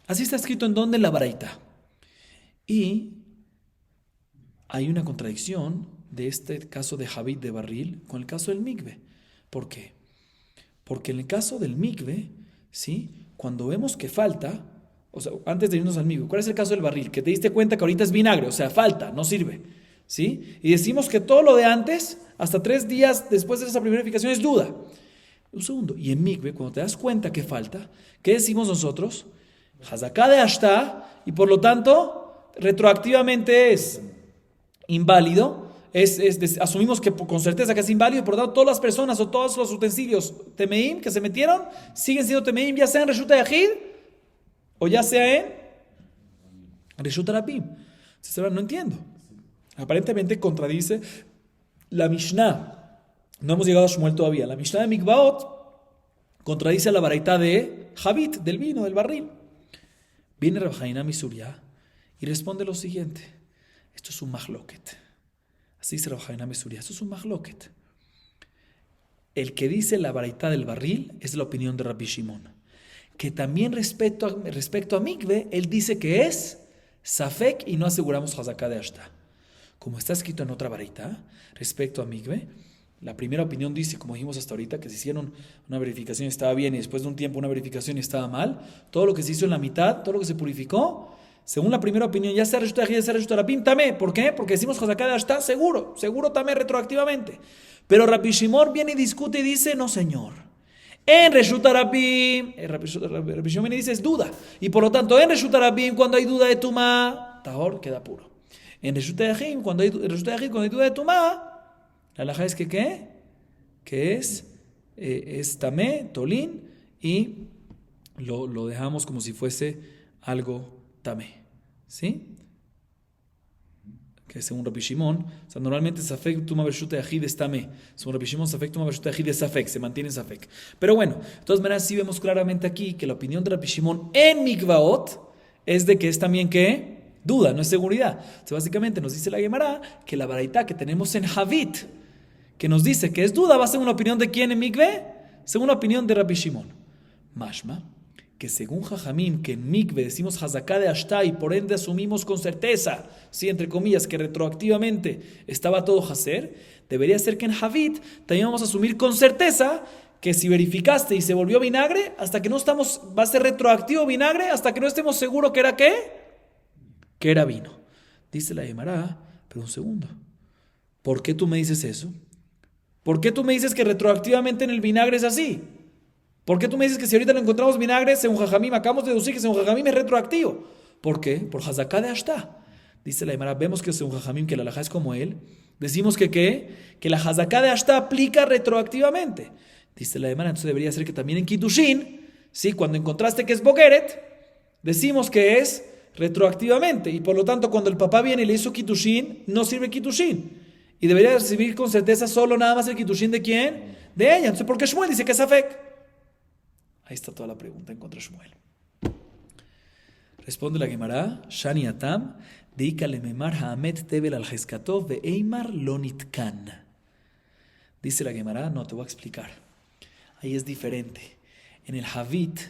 Así está escrito en donde la Baraita. Y hay una contradicción de este caso de Javid de barril con el caso del mikve. ¿Por qué? Porque en el caso del mikve, ¿sí? Cuando vemos que falta, o sea, antes de irnos al mikve, ¿cuál es el caso del barril? Que te diste cuenta que ahorita es vinagre, o sea, falta, no sirve, ¿sí? Y decimos que todo lo de antes, hasta 3 días después de esa primera verificación, es duda. Un segundo, y en mikve, cuando te das cuenta que falta, ¿qué decimos nosotros? Hazaká de Ashta, y por lo tanto, retroactivamente es inválido. Asumimos que con certeza que es inválido y por lo tanto todas las personas o todos los utensilios temeim que se metieron siguen siendo temeim, ya sea en Reshut Yahid o ya sea en Reshut Rabim. No entiendo. Aparentemente contradice la Mishnah. No hemos llegado a Shmuel todavía. La Mishnah de Mikvaot contradice a la Baraita de Javit, del vino, del barril. Viene Rav Hainam Misuria y responde lo siguiente. Esto es un mahloket. Así dice Rav Hainam Misuria. Esto es un mahloket. El que dice la Baraita del barril es la opinión de Rabbi Shimon. Que también respecto a mikve, él dice que es safek y no aseguramos hazaká de ashta. Como está escrito en otra Baraita, respecto a mikve, La primera opinión dice, como dijimos hasta ahorita, que se hicieron una verificación y estaba bien y después de un tiempo una verificación y estaba mal. Todo lo que se hizo en la mitad, todo lo que se purificó, según la primera opinión, ya sea Reshut HaYachid, ya sea Reshut HaRabim, tamé. ¿Por qué? Porque decimos Hazaká de Ashta, seguro tamé retroactivamente. Pero Rabbi Shimon viene y discute y dice, no señor. En Reshut HaRabim, Rabbi Shimon viene y dice, es duda. Y por lo tanto, en Reshut HaRabim, cuando hay duda de Tumá, Tahor queda puro. En Reshut HaYachid, cuando hay duda de Tumá, la halajá es que ¿qué? Que es tamé, tolín, y lo dejamos como si fuese algo tamé. ¿Sí? Que según Rabbi Shimon, o sea, normalmente Safek Tuma Bershut HaYachid es tamé. Según Rabbi Shimon, Safek Tuma Bershut HaYachid es Safek, se mantiene en Safek. Pero bueno, de todas maneras sí vemos claramente aquí que la opinión de Rabbi Shimon en Mikvaot es de que es también ¿qué? Duda, no es seguridad. O sea, básicamente nos dice la Gemara que la baraita que tenemos en Havit, que nos dice que es duda, va a ser una opinión de quién en Mikve, según la opinión de Rabbi Shimon. Mashma, que según Jajamim, que en Mikve decimos Hazaká de Ashta y por ende asumimos con certeza, sí, entre comillas, que retroactivamente estaba todo Hazer, debería ser que en Havit también vamos a asumir con certeza que si verificaste y se volvió vinagre, hasta que no estamos, va a ser retroactivo vinagre, hasta que no estemos seguros que era ¿qué? Que era vino. Dice la Gemara, pero un segundo, ¿por qué tú me dices eso? ¿Por qué tú me dices que retroactivamente en el vinagre es así? ¿Por qué tú me dices que si ahorita lo encontramos vinagre, según Jajamim, acabamos de deducir que según Jajamim es retroactivo? ¿Por qué? Por Hazaká de Ashta. Dice la Gemara, vemos que según Jajamim, que la halajá es como él, decimos que ¿qué? Que la Hazaká de Ashta aplica retroactivamente. Dice la Gemara, entonces debería ser que también en Kiddushin, ¿sí? Cuando encontraste que es Bogeret, decimos que es retroactivamente. Y por lo tanto, cuando el papá viene y le hizo Kiddushin, no sirve Kiddushin. Y debería recibir con certeza solo nada más el Kiddushin de quién? De ella. Entonces, ¿por qué Shmuel dice que es Safek? Ahí está toda la pregunta en contra de Shmuel. Responde la Gemara, Shani Atam, Deikale memar haamet tebel al jeskatov ve eimar lonitkan. Dice la Gemara, no, te voy a explicar. Ahí es diferente. En el Havit,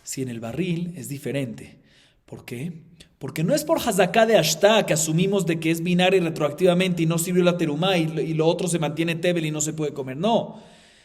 si en el barril, es diferente. ¿Por qué? Porque no es por Hazaká de Ashta que asumimos de que es vinagre retroactivamente y no sirvió la terumá y lo otro se mantiene tebel y no se puede comer. No,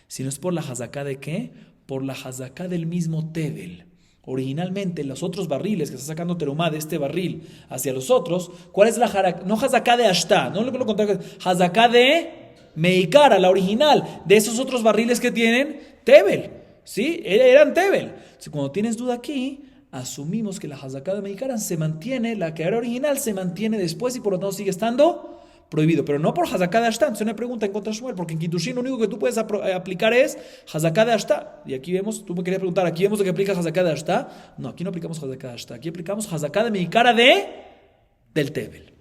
sino es por la Hazaká de ¿qué? Por la Hazaká del mismo tebel. Originalmente, los otros barriles que está sacando terumá de este barril hacia los otros, ¿cuál es la Hazaká? No Hazaká de Ashta, no lo contrario, Hazaká de Meikara, la original, de esos otros barriles que tienen tebel. ¿Sí? Eran tebel. Entonces, cuando tienes duda aquí, asumimos que la Hazaká de Meikara se mantiene, la que era original se mantiene después y por lo tanto sigue estando prohibido, pero no por Hazaká de Ashta. Es una pregunta en contra de Shmuel, porque en Kiddushin lo único que tú puedes aplicar es Hazaká de Ashta. Y aquí vemos, tú me querías preguntar, ¿aquí vemos de que aplica Hazaká de Ashta? No, aquí no aplicamos Hazaká de Ashta, aquí aplicamos Hazaká de Meikara del Tebel.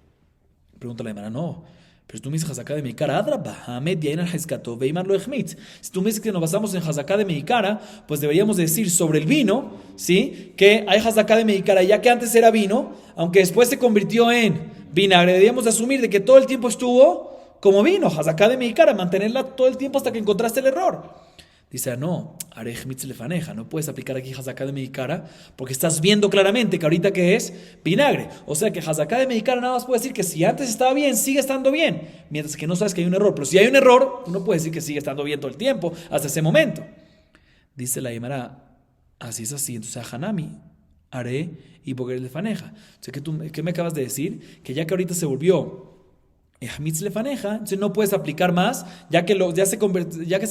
Pregunta la hermana, no, pero tú me dices Hazaká de Meikara Adraba, Hamed Yain al Heskato, Veimar lo Echmitz. Si tú me dices que nos basamos en Hazaká de Meikara, pues deberíamos decir sobre el vino, ¿sí? Que hay Hazaká de Meikara, ya que antes era vino, aunque después se convirtió en vinagre, deberíamos de asumir de que todo el tiempo estuvo como vino, Hazaká de Meikara, mantenerla todo el tiempo hasta que encontraste el error. Dice, no, Arejmitz lefaneja, no puedes aplicar aquí Hazaká de Meikara porque estás viendo claramente que ahorita que es vinagre. O sea que Hazaká de Meikara nada más puede decir que si antes estaba bien, sigue estando bien, mientras que no sabes que hay un error. Pero si hay un error, uno puede decir que sigue estando bien todo el tiempo, hasta ese momento. Dice la Gemara, así es así, entonces a Hanami, haré y Boger lefaneja. O sea, ¿qué me acabas de decir? Que ya que ahorita se volvió Ejmitz lefaneja, entonces no puedes aplicar más, ya que se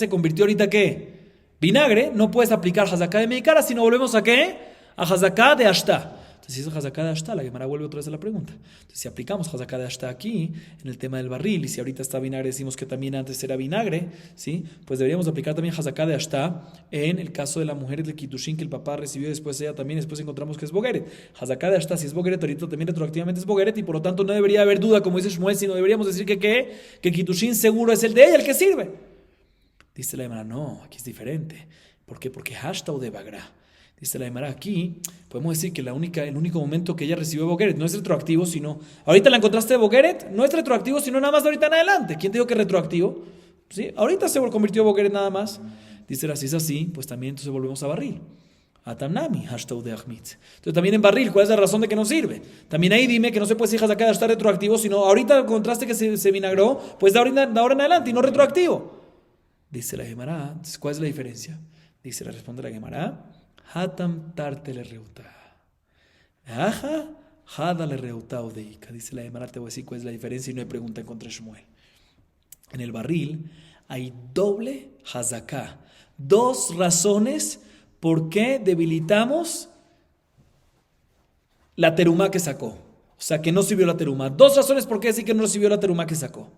convirtió ahorita ¿qué? Vinagre, no puedes aplicar Hazaká de Meikara, sino volvemos a ¿qué? A Hazaká de Ashta. Entonces si es Hazaká de Ashta, la Gemara vuelve otra vez a la pregunta. Entonces si aplicamos Hazaká de Ashta aquí, en el tema del barril, y si ahorita está vinagre, decimos que también antes era vinagre, ¿sí? Pues deberíamos aplicar también Hazaká de Ashta en el caso de la mujer del Kiddushin que el papá recibió después ella también, después encontramos que es Bogeret. Hazaká de Ashta, si es Bogeret, ahorita también retroactivamente es Bogeret, y por lo tanto no debería haber duda, como dice Shmuel, sino deberíamos decir que el Kiddushin seguro es el de ella, el que sirve. Dice la Gemara, no, aquí es diferente. ¿Por qué? Porque Hashta o de Bagra. Dice la Gemara, aquí podemos decir que el único momento que ella recibió Bogeret no es retroactivo, sino ahorita la encontraste de Bogeret, no es retroactivo, sino nada más de ahorita en adelante. ¿Quién te dijo que es retroactivo? ¿Sí? Ahorita se convirtió Bogeret nada más. Dice, si es así, pues también entonces volvemos a barril. Atamnami, Hashta o de Achmitz. Entonces también en barril, ¿cuál es la razón de que no sirve? También ahí dime que no se puede decir Hazaká de Ashta retroactivo, sino ahorita encontraste que se vinagró, pues de ahora en adelante y no retroactivo. Dice la Gemara, ¿cuál es la diferencia? Dice, le responde la Gemara, Hatam tartele reuta. Aja, hadale reuta odeika. Dice la Gemara, te voy a decir cuál es la diferencia y no hay pregunta en contra de Shmuel. En el barril hay doble hazaká. Dos razones por qué debilitamos la terumá que sacó. O sea, que no sirvió la terumá. Dos razones por qué decir que no sirvió la terumá que sacó.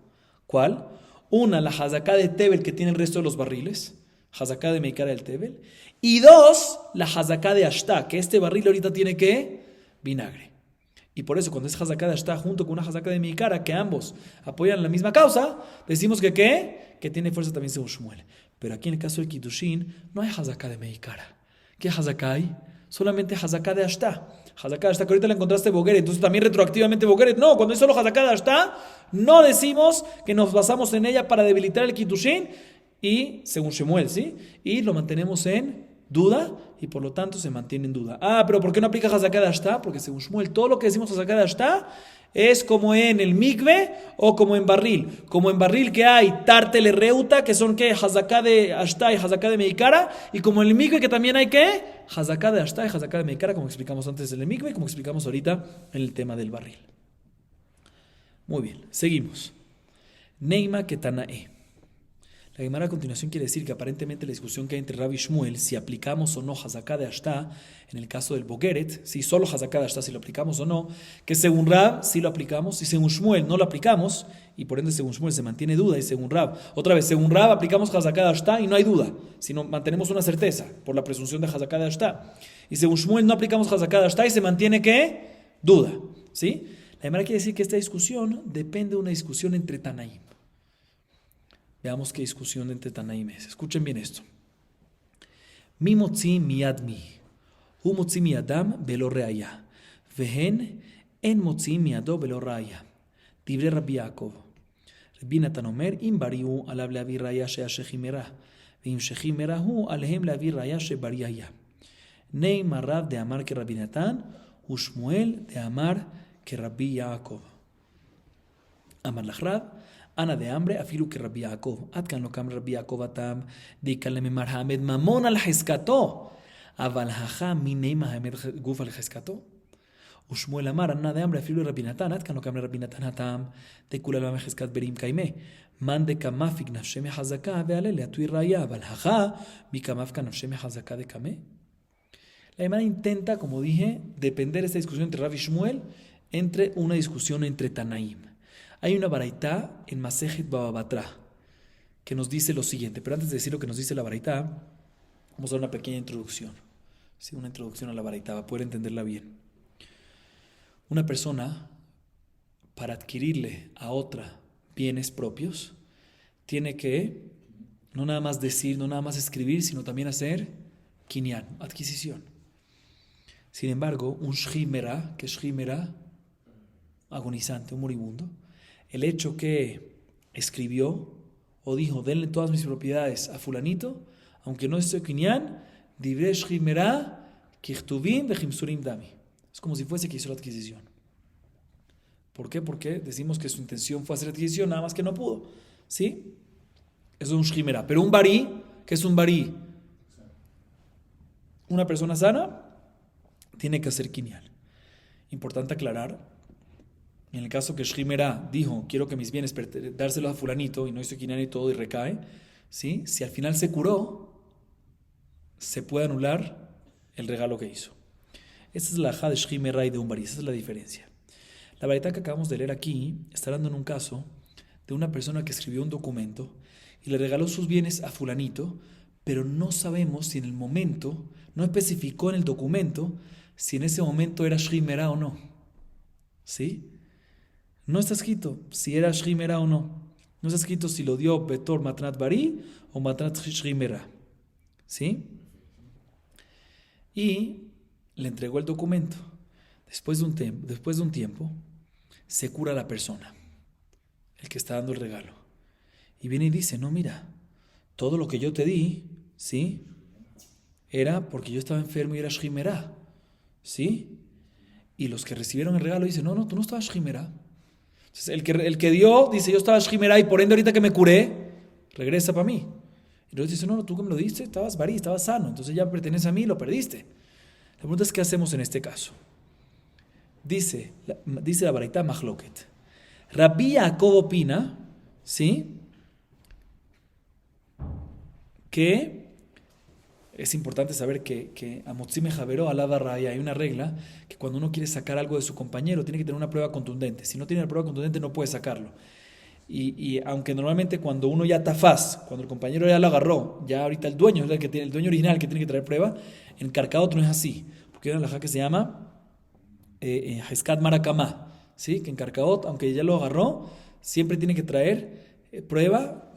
¿Cuál? Una, la hazaká de Tebel que tiene el resto de los barriles. Hazaká de Meikara del Tebel. Y dos, la hazaká de Ashta, que este barril ahorita tiene ¿qué? Vinagre. Y por eso cuando es hazaká de Ashta junto con una hazaká de Meikara, que ambos apoyan la misma causa, decimos que ¿qué? Que tiene fuerza también según Shmuel. Pero aquí en el caso del Kiddushin no hay hazaká de Meikara. ¿Qué hazaká hay? Solamente hazaká de Ashta. Hazaká de Ashta, que ahorita la encontraste Bogeret, entonces también retroactivamente Bogeret. No, cuando es solo hazaká de Ashta, no decimos que nos basamos en ella para debilitar el Kiddushin y, según Shemuel, ¿sí? Y lo mantenemos en duda y por lo tanto se mantiene en duda. Ah, pero ¿por qué no aplica hazaká de Ashta? Porque según Shemuel, todo lo que decimos hazaká de Ashta es como en el mikve o como en barril. Como en barril que hay tartele reuta, que son ¿qué? Hazaká de Ashta y hazaká de Meikara. Y como en el mikve que también hay ¿qué? Hazaká de Ashta y hazaká de Meikara, como explicamos antes en el mikve y como explicamos ahorita en el tema del barril. Muy bien, seguimos. Neima ketanae. La Gemara a continuación quiere decir que aparentemente la discusión que hay entre Rabbi y Shmuel, si aplicamos o no hazaká de Ashta, en el caso del Bogeret, si solo hazaká de Ashta, si lo aplicamos o no, que según Rab sí lo aplicamos, y según Shmuel no lo aplicamos, y por ende según Shmuel se mantiene duda, y según Rab, otra vez, según Rab aplicamos hazaká de Ashta y no hay duda, sino mantenemos una certeza por la presunción de hazaká de Ashta. Y según Shmuel no aplicamos hazaká de Ashta y se mantiene ¿qué? Duda, ¿sí? La Gemara quiere decir que esta discusión depende de una discusión entre Tanaim. Veamos qué discusión entre Tanaim es. Escuchen bien esto. Mi motzi miyad mi. Hu motzi miyadam velo reaya. Vehen en motzi miyado velo reaya. Divrei Rabbi Yaakov. Rabbi Natan omer, im bariu alav leavi raya she'ashechimera. Veim shechimera hu alehem leavi raya she'bariaya. Neim Rav de amar que Rabbi Natan, u Shmuel de amar que Rabbi Yaakov. Amar lach Rav, Ana de hambre, afilu que Rabbi Yaakov. Atkan lo kam Rabbi Yaakov atam, deikan lememar hamed mamon al heskato. Aval haja minei mahamed guf al heskato. Ushmuel amar, ana de hambre, afilu Rabbi Natan. Atkan lo kam Rabbi Natan atam, deikula lemem heskat berim kaime. Man de kamafik nafshe mehazaka, vealele atui raya. Aval haja, mi kamafka nafshe mehazaka de kame. La Gemara intenta, como dije, depender de esta discusión entre Rabbi y Shmuel entre una discusión entre Tanaim. Hay una baraitá en Masejet Baba Batra que nos dice lo siguiente, pero antes de decir lo que nos dice la baraitá, vamos a dar una pequeña introducción. Sí, una introducción a la baraitá, para poder entenderla bien. Una persona, para adquirirle a otra bienes propios, tiene que no nada más decir, no nada más escribir, sino también hacer kinyan, adquisición. Sin embargo, un shchimera, que es shchimera, agonizante, un moribundo, el hecho que escribió o dijo, denle todas mis propiedades a fulanito, aunque no esté kinyan, divrei shchimera, kichtuvim vechimsurim dami. Es como si fuese que hizo la adquisición. ¿Por qué? Porque decimos que su intención fue hacer adquisición, nada más que no pudo. ¿Sí? Eso es un shchimera. Pero un barí, ¿qué es un barí? Una persona sana tiene que hacer kinyan. Importante aclarar, en el caso que shchimera dijo, quiero que mis bienes dárselos a fulanito y no hizo kinyan y todo y recae, ¿sí? Si al final se curó, se puede anular el regalo que hizo. Esta es la ajá de shchimera y de un barí, esa es la diferencia. La variedad que acabamos de leer aquí está hablando en un caso de una persona que escribió un documento y le regaló sus bienes a fulanito, pero no sabemos si en el momento, no especificó en el documento si en ese momento era shchimera o no. ¿Sí? No está escrito si era shchimera o no. No está escrito si lo dio Betor Matnat Bari o Matnat Shchimera. ¿Sí? Y le entregó el documento. Después de un tiempo, se cura la persona, el que está dando el regalo. Y viene y dice, no, mira, todo lo que yo te di, ¿sí? Era porque yo estaba enfermo y era shchimera. ¿Sí? Y los que recibieron el regalo dicen, no, tú no estabas shchimera. Entonces, el que dio dice, yo estaba shchimera y por ende ahorita que me curé, regresa para mí. Y luego dice, no, tú que me lo diste, estabas barí, estabas sano, entonces ya pertenece a mí y lo perdiste. La pregunta es, ¿qué hacemos en este caso? Dice la Baraita Mahloket. Rabbi Yaakov opina, ¿sí?, que es importante saber que a Motzime Javero alaba Raya hay una regla que cuando uno quiere sacar algo de su compañero tiene que tener una prueba contundente. Si no tiene una prueba contundente no puede sacarlo. Y aunque normalmente cuando uno ya tafaz, cuando el compañero ya lo agarró, ya ahorita el dueño es el que tiene, el dueño original que tiene que traer prueba, en Carcaot no es así, porque hay una halajá que se llama Heskat Marakamá, ¿sí? Que en Carcaot, aunque ya lo agarró, siempre tiene que traer prueba,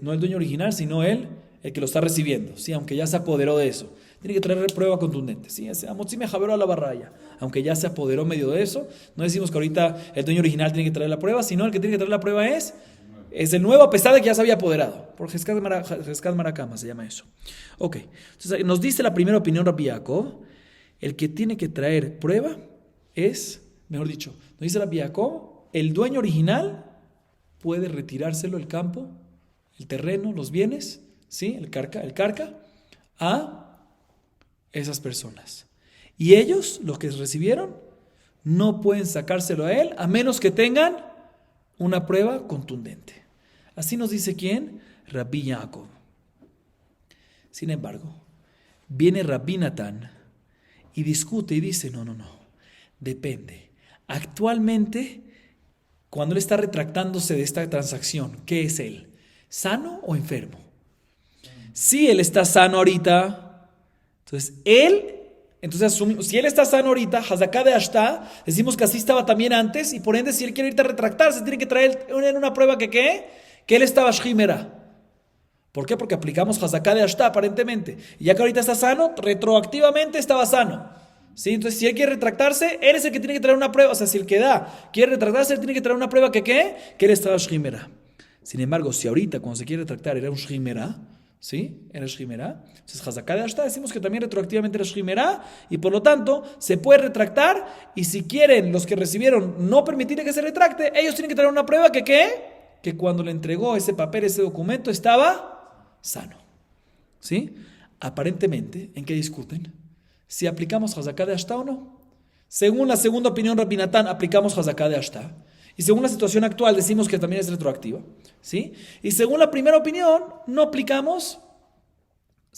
no el dueño original, sino el que lo está recibiendo, ¿sí? Aunque ya se apoderó de eso. Tiene que traer prueba contundente, ¿sí? Amotzime Javero a la barraya. Aunque ya se apoderó medio de eso, no decimos que ahorita el dueño original tiene que traer la prueba, sino el que tiene que traer la prueba es el nuevo, a pesar de que ya se había apoderado. Por Heskat Marakama se llama eso. Ok, entonces nos dice la primera opinión Rabbi Yaakov, el que tiene que traer prueba es, mejor dicho, nos dice Rabbi Yaakov, el dueño original puede retirárselo el campo, el terreno, los bienes, ¿sí? El carca, a esas personas. Y ellos, los que recibieron, no pueden sacárselo a él a menos que tengan una prueba contundente. Así nos dice ¿quién? Rabbi Yaakov. Sin embargo, viene Rabbi Natán y discute y dice, no, depende. Actualmente, cuando él está retractándose de esta transacción, ¿qué es él? ¿Sano o enfermo? Si él está sano ahorita, entonces asumimos, si él está sano ahorita, Hazaká de Ashta, decimos que así estaba también antes, y por ende, si él quiere irte a retractarse, tiene que traer una prueba que él estaba Shimera. ¿Por qué? Porque aplicamos Hazaká de Ashta, aparentemente. Y ya que ahorita está sano, retroactivamente estaba sano. ¿Sí? Entonces, si él quiere retractarse, él es el que tiene que traer una prueba. O sea, si el que quiere retractarse, él tiene que traer una prueba que él estaba Shimera. Sin embargo, si ahorita, cuando se quiere retractar, era un Shimera, ¿sí? Era Shimera. Entonces, Hazaká de Ashta decimos que también retroactivamente era Shimera y por lo tanto se puede retractar. Y si quieren los que recibieron no permitir que se retracte, ellos tienen que traer una prueba que cuando le entregó ese papel, ese documento, estaba sano. ¿Sí? Aparentemente, ¿en qué discuten? Si aplicamos Hazaká de Ashta o no. Según la segunda opinión Rabbi Natán, aplicamos Hazaká de Ashta. Y según la situación actual decimos que también es retroactiva, ¿sí? Y según la primera opinión, no aplicamos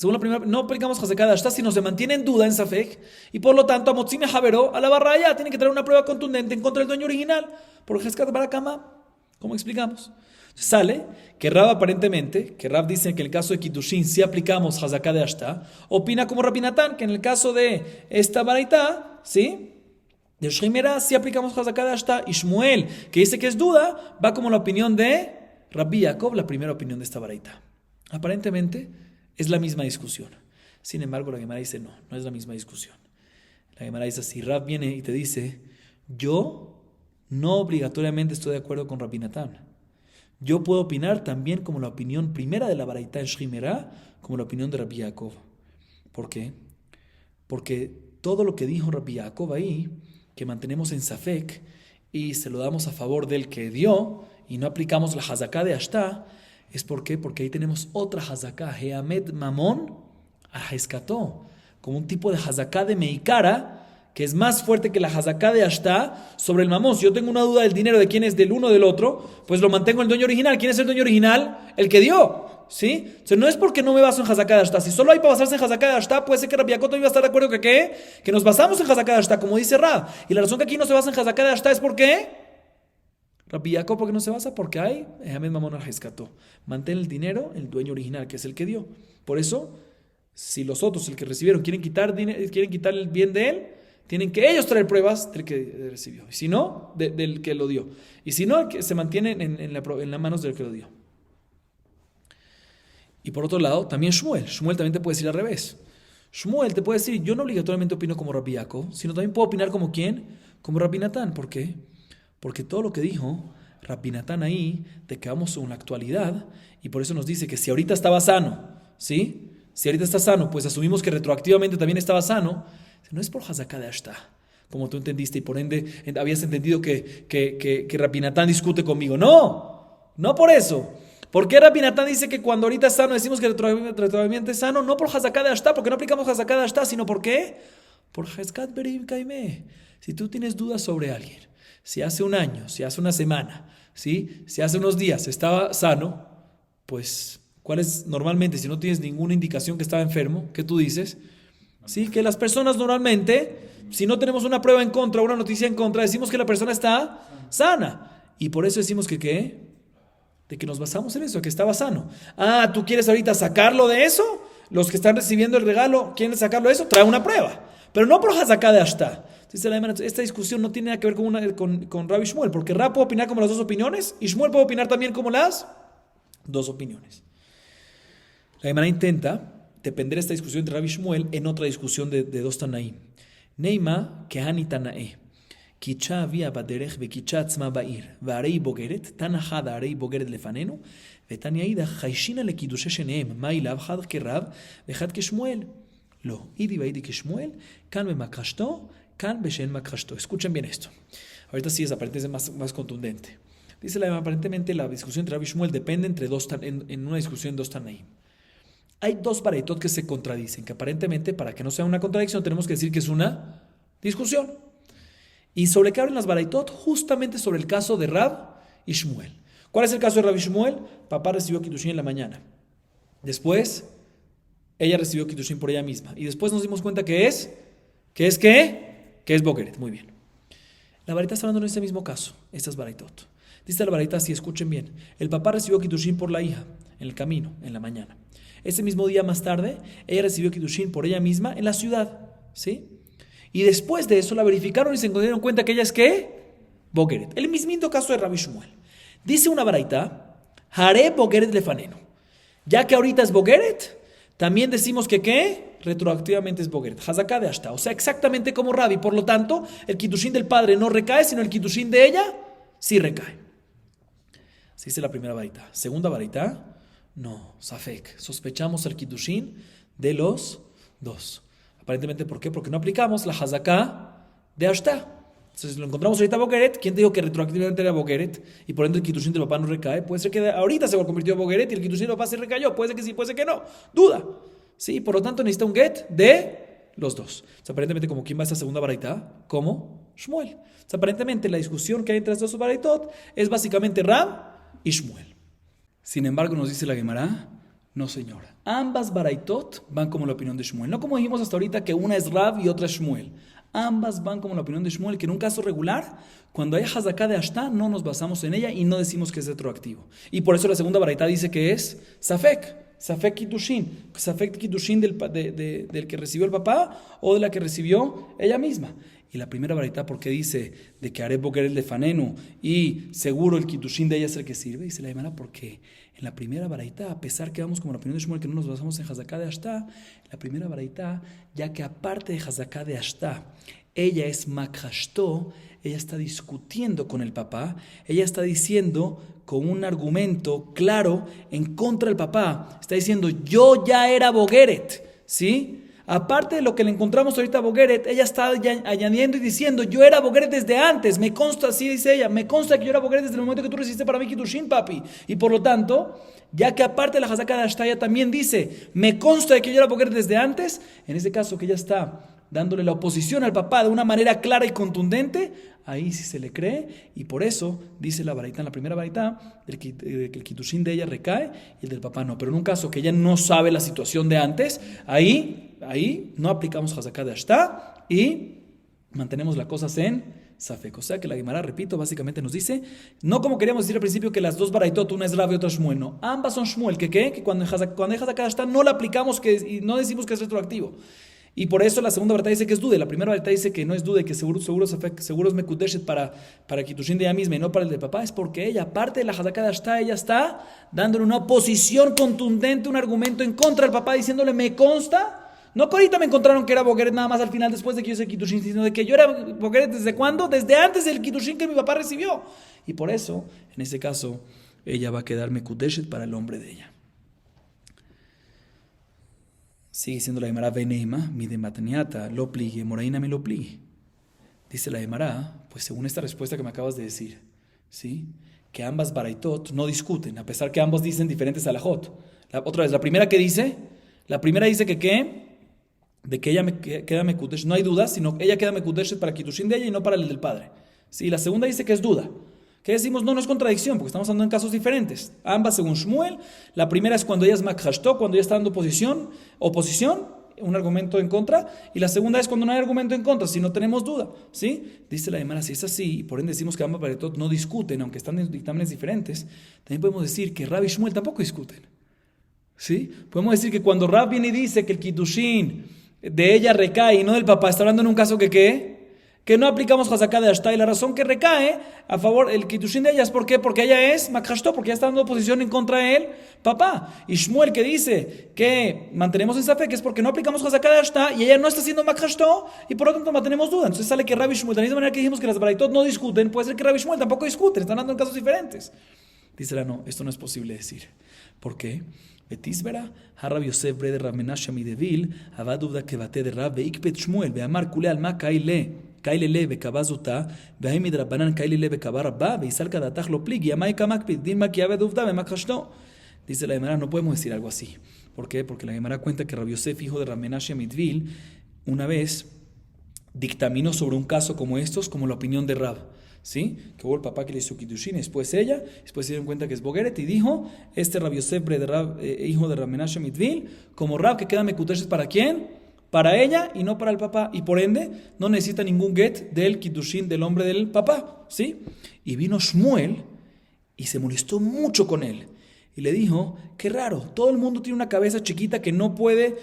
Hazaká de Ashta, sino se mantiene en duda en Safek, y por lo tanto, a Motzime Javero, a la barraya, tiene que traer una prueba contundente en contra del dueño original, por Heskat Barakama, ¿cómo explicamos? Sale que Rab aparentemente, que Rab dice que en el caso de Kiddushin si aplicamos Hazaká de Ashta, opina como Rabbi Natán, que en el caso de esta baraita, ¿sí?, de Shimera sí aplicamos Hazaká de Ashta, y Shmuel, que dice que es duda, va como la opinión de Rabbi Yaakov, la primera opinión de esta baraita. Aparentemente es la misma discusión. Sin embargo, la Gemara dice no es la misma discusión. La Gemara dice, si Rab viene y te dice, yo no obligatoriamente estoy de acuerdo con Rabbi Natán. Yo puedo opinar también como la opinión primera de la baraita en Shimera, como la opinión de Rabbi Yaakov. ¿Por qué? Porque todo lo que dijo Rabbi Yaakov ahí, que mantenemos en Safek y se lo damos a favor del que dio y no aplicamos la Hazaká de Ashta, ¿es por qué? Porque ahí tenemos otra Hazaká, Heamed Mamón a Heskató, como un tipo de Hazaká de Meikara, que es más fuerte que la Hazaká de Ashta sobre el mamón. Si yo tengo una duda del dinero de quién es del uno o del otro, pues lo mantengo el dueño original. ¿Quién es el dueño original? El que dio. ¿Sí? Entonces no es porque no me baso en Hazaká de Ashta. Si solo hay para basarse en Hazaká de Ashta, puede ser que Rabbi Yaakov iba a estar de acuerdo que nos basamos en Hazaká de Ashta, como dice Rab. Y la razón que aquí no se basa en Hazaká de Ashta es porque Rabbi Yaakov, ¿por qué no se basa? Porque hay Ehamed Mamón al Heskató. Mantén el dinero, el dueño original, que es el que dio. Por eso, si los otros, el que recibieron, quieren quitar el bien de él, tienen que ellos traer pruebas del que recibió. Y si no, del que lo dio. Y si no, el que se mantiene en las manos del que lo dio. Y por otro lado, también Shmuel también te puede decir al revés. Shmuel te puede decir, yo no obligatoriamente opino como Rabbi Yaakov, sino también puedo opinar como ¿quién? Como Rabbi Natán. ¿Por qué? Porque todo lo que dijo Rabbi Natán ahí, de que vamos en la actualidad, y por eso nos dice que si ahorita estaba sano, ¿sí? Si ahorita está sano, pues asumimos que retroactivamente también estaba sano. No es por Hazaká de Ashta, como tú entendiste, y por ende habías entendido que Rabbi Natán discute conmigo. No por eso. ¿Por qué Rabbi Natán dice que cuando ahorita es sano decimos que el retroavivamiento es sano? No por Hazaká de Ashtá, porque no aplicamos Hazaká de Ashtá, sino ¿por qué? Por Hezkat Berim Kaimeh. Si tú tienes dudas sobre alguien, si hace un año, si hace una semana, ¿sí? Si hace unos días estaba sano, pues, ¿cuál es normalmente, si no tienes ninguna indicación que estaba enfermo, qué tú dices? Sí, que las personas normalmente, si no tenemos una prueba en contra, una noticia en contra, decimos que la persona está sana. Y por eso decimos que ¿qué? De que nos basamos en eso, que estaba sano. Ah, ¿tú quieres ahorita sacarlo de eso? Los que están recibiendo el regalo, ¿quieren sacarlo de eso? Trae una prueba. Pero no por Hazaká de Ashtá. Esta discusión no tiene nada que ver con Rabbi Shmuel, porque Rab puede opinar como las dos opiniones y Shmuel puede opinar también como las dos opiniones. La Gemara intenta depender esta discusión de Rabbi Shmuel en otra discusión de dos Tanaim. Neima kehani Tanae. Kicha via baderech vekicha tzma ba'ir. Varei bogeret. Tanahada arei bogeret lefanenu. Vetania ida chaishina lekidushe sheneem. Mailav had kerab. Vejad keshmuel. Lo. Idi vaidi keshmuel. Kan bemakrashto. Kan beshen makrashto. Escuchen bien esto. Ahorita sí es aparentemente más contundente. Dice aparentemente la discusión entre Rabbi Shmuel depende entre dos en una discusión de dos Tanaim. Hay dos bareitot que se contradicen, que aparentemente, para que no sea una contradicción, tenemos que decir que es una discusión. ¿Y sobre qué hablan las bareitot? Justamente sobre el caso de Rab y Shmuel. ¿Cuál es el caso de Rab y Shmuel? Papá recibió Kiddushin en la mañana. Después, ella recibió Kiddushin por ella misma. Y después nos dimos cuenta que es Bogeret. Muy bien. La baraita está hablando en ese mismo caso, estas bareitot. Dice la baraita, si escuchen bien, el papá recibió Kiddushin por la hija, en el camino, en la mañana. Ese mismo día más tarde, ella recibió Kiddushin por ella misma en la ciudad, ¿sí? Y después de eso la verificaron y se dieron cuenta que ella es ¿qué? Bogeret. El mismito caso de Rabbi Shmuel. Dice una baraita, Haré Bogeret lefanenu. Ya que ahorita es Bogeret, también decimos que ¿qué? Retroactivamente es Bogeret. Hazaká de Ashtá. O sea, exactamente como Rabbi. Por lo tanto, el Kiddushin del padre no recae, sino el Kiddushin de ella sí recae. Así dice la primera baraita. Segunda baraita. No, Safek. Sospechamos el Kiddushin de los dos. Aparentemente, ¿por qué? Porque no aplicamos la Hazaká de Ashtá. Entonces, lo encontramos ahorita Bogeret. ¿Quién te dijo que retroactivamente era Bogeret? Y por ende el Kiddushin del papá no recae. Puede ser que ahorita se convirtió en Bogeret y el Kiddushin del papá se recayó. Puede ser que sí, puede ser que no. Duda. Sí, por lo tanto necesita un get de los dos. O sea, aparentemente, como ¿quién va a esta segunda baraita? Como Shmuel. O sea, aparentemente la discusión que hay entre estos dos baraitot es básicamente Rab y Shmuel. Sin embargo, nos dice la Gemara, no señor. Ambas baraitot van como la opinión de Shmuel. No como dijimos hasta ahorita que una es Rab y otra es Shmuel. Ambas van como la opinión de Shmuel, que en un caso regular, cuando hay Hazaká de Ashtá, no nos basamos en ella y no decimos que es retroactivo. Y por eso la segunda baraita dice que es Safek Kiddushin. Safek Kiddushin del que recibió el papá o de la que recibió ella misma. Y la primera baraita, ¿por qué dice de que haré Bogeret lefanenu y seguro el Kiddushin de ella es el que sirve? Dice la Gemara, porque en la primera baraita, a pesar que vamos como la opinión de Shmuel, que no nos basamos en Hazaká de Ashtá, la primera baraita, ya que aparte de Hazaká de Ashtá, ella es Makrashto, ella está discutiendo con el papá, ella está diciendo con un argumento claro en contra del papá, está diciendo, yo ya era Bogeret, ¿sí? Aparte de lo que le encontramos ahorita a Bogeret, ella está añadiendo y diciendo, yo era Bogeret desde antes, me consta, así dice ella, me consta que yo era Bogeret desde el momento que tú recibiste para mí Kiddushin, papi. Y por lo tanto, ya que aparte de la Hazaká de Ashtá, ella también dice, me consta de que yo era Bogeret desde antes, en ese caso que ella está dándole la oposición al papá de una manera clara y contundente, ahí sí se le cree, y por eso dice la baraita en la primera baraita que el Kiddushin de ella recae y el del papá no. Pero en un caso que ella no sabe la situación de antes, ahí no aplicamos Hazaká de Ashtá y mantenemos las cosas en Safek. O sea que la Gemara, repito, básicamente nos dice, no como queríamos decir al principio que las dos baraitot, una es Rab y otra es Shmuel, no, ambas son Shmuel, que cuando hay Hazaká de Ashtá no la aplicamos y no decimos que es retroactivo. Y por eso la segunda baraita dice que es dude. La primera baraita dice que no es dude, que seguro es mekudeshet para Kiddushin de ella misma y no para el de papá. Es porque ella, aparte de la Hazaká de Ashtá, ella está dándole una oposición contundente, un argumento en contra del papá, diciéndole, me consta. No que ahorita me encontraron que era Bogeret nada más al final después de que yo hice Kiddushin, sino de que yo era Bogeret ¿desde cuándo? Desde antes del Kiddushin que mi papá recibió. Y por eso, en ese caso, ella va a quedar mekudeshet para el hombre de ella. Sigue siendo la Gemara Veneima, mi de Mataniata, lo pligue, Moraina me lo pligue. Dice la Gemara, pues según esta respuesta que me acabas de decir, ¿sí? que ambas baraitot no discuten, a pesar que ambos dicen diferentes alajot. Otra vez, la primera dice que ¿qué? De que ella queda mekudesh, no hay duda, sino que ella queda mekudesh para kiddushin de ella y no para el del padre. Sí, la segunda dice que es duda. ¿Qué decimos? No es contradicción, porque estamos hablando en casos diferentes. Ambas según Shmuel. La primera es cuando ella es makhashto, cuando ella está dando oposición, un argumento en contra. Y la segunda es cuando no hay argumento en contra, si no tenemos duda. ¿Sí? Dice la Gemara, si es así, y por ende decimos que ambas baretot no discuten, aunque están en dictámenes diferentes, también podemos decir que Rab y Shmuel tampoco discuten. ¿Sí? Podemos decir que cuando Rab viene y dice que el kiddushin de ella recae y no del papá, está hablando en un caso que ¿qué? Que no aplicamos Hazaká de Ashta, y la razón que recae a favor el kiddushin de ella es ¿por qué? Porque ella es makhashto, porque ella está dando oposición en contra de él, papá. Y Shmuel que dice que mantenemos esa fe, que es porque no aplicamos Hazaká de Ashta y ella no está haciendo makhashto y por lo tanto mantenemos duda. Entonces sale que Rabbi Shmuel, de la misma manera que dijimos que las baraitot no discuten, puede ser que Rabbi Shmuel tampoco discuten, están hablando en casos diferentes. Dice no, esto no es posible decir. ¿Por qué? Betisbera, Harab Yosef bre de Rab Menashe midevil, Abaduvda que bate de Rab, Veikpet Shmuel, Beamar Kule alma Kailele Bekabazuta, Behimid Rabbanan Kailele Bekabarabba, Beisalka Datach lo pligi, Amaika Makpid, Dilma Kiabeduvda, Bemakashto. Dice la Gemara, no podemos decir algo así. ¿Por qué? Porque la Gemara cuenta que Rab Yosef, hijo de Rab Menashe midevil, una vez dictaminó sobre un caso como estos, como la opinión de Rab. ¿Sí? Que hubo el papá que le hizo kiddushin, después ella, después se dieron cuenta que es Bogeret y dijo, Rab Yosef, hijo de Rab Menashe midevil, como Rab que queda mekudesh, ¿para quién? Para ella y no para el papá, y por ende no necesita ningún get del kiddushin del hombre del papá, ¿sí? Y vino Shmuel y se molestó mucho con él. Y le dijo, qué raro, todo el mundo tiene una cabeza chiquita que no puede,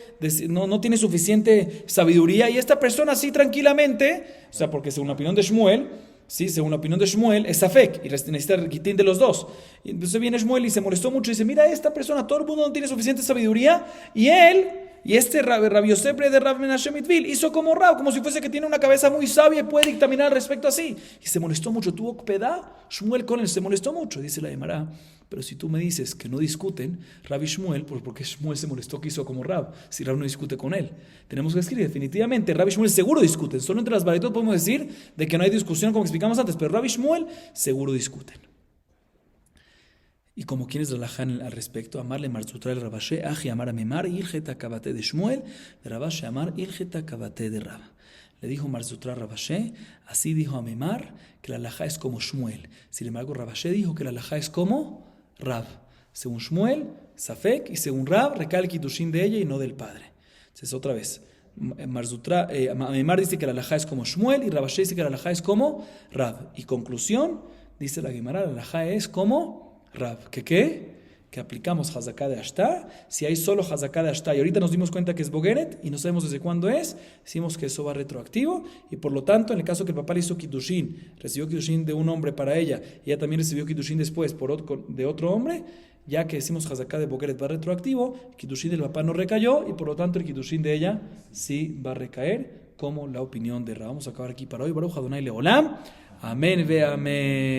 no tiene suficiente sabiduría, y esta persona así tranquilamente, o sea, porque según la opinión de Shmuel, sí, según la opinión de Shmuel, es Safek y necesita el quitín de los dos. Y entonces viene Shmuel y se molestó mucho y dice, mira, esta persona, todo el mundo no tiene suficiente sabiduría, y él, y este Rabbi Yosef de Rab Menashe midevil hizo como Rab, como si fuese que tiene una cabeza muy sabia y puede dictaminar al respecto así. Y se molestó mucho, tuvo pedá Shmuel con él, se molestó mucho, dice la Gemara. Pero si tú me dices que no discuten, Rab y Shmuel, pues porque Shmuel se molestó que hizo como Rab, si Rab no discute con él. Tenemos que escribir, definitivamente, Rab y Shmuel seguro discuten. Solo entre las baraitot podemos decir de que no hay discusión como explicamos antes, pero Rab y Shmuel seguro discuten. Y como quienes relajan al respecto, amarle Marzutra el Rabashe, Aji amar a Memar, Ilgeta Kabate de Shmuel, de Rabashe amar, Ilgeta Kabate de Rab. Le dijo Marzutra Rabashe, así dijo a Memar, que la halajá es como Shmuel. Sin embargo, Rabashe dijo que la halajá es como Rab. Según Shmuel, Safek, y según Rab, recae el kiddushin de ella y no del padre. Entonces, otra vez, Memar dice que la halajá es como Shmuel, y Rabashe dice que la halajá es como Rab. Y conclusión, dice la Gemara, la halajá es como Rab. ¿Qué? Que aplicamos Hazaká de Ashta. Si hay solo Hazaká de Ashta y ahorita nos dimos cuenta que es Bogeret y no sabemos desde cuándo es, decimos que eso va retroactivo, y por lo tanto, en el caso que el papá le hizo kiddushin, recibió kiddushin de un hombre para ella, y ella también recibió kiddushin después de otro hombre, ya que decimos Hazaká de Bogeret va retroactivo, el kiddushin del papá no recayó, y por lo tanto el kiddushin de ella sí va a recaer, como la opinión de Rab. Vamos a acabar aquí para hoy. Baruch Adonai Leolam. Amén ve amén.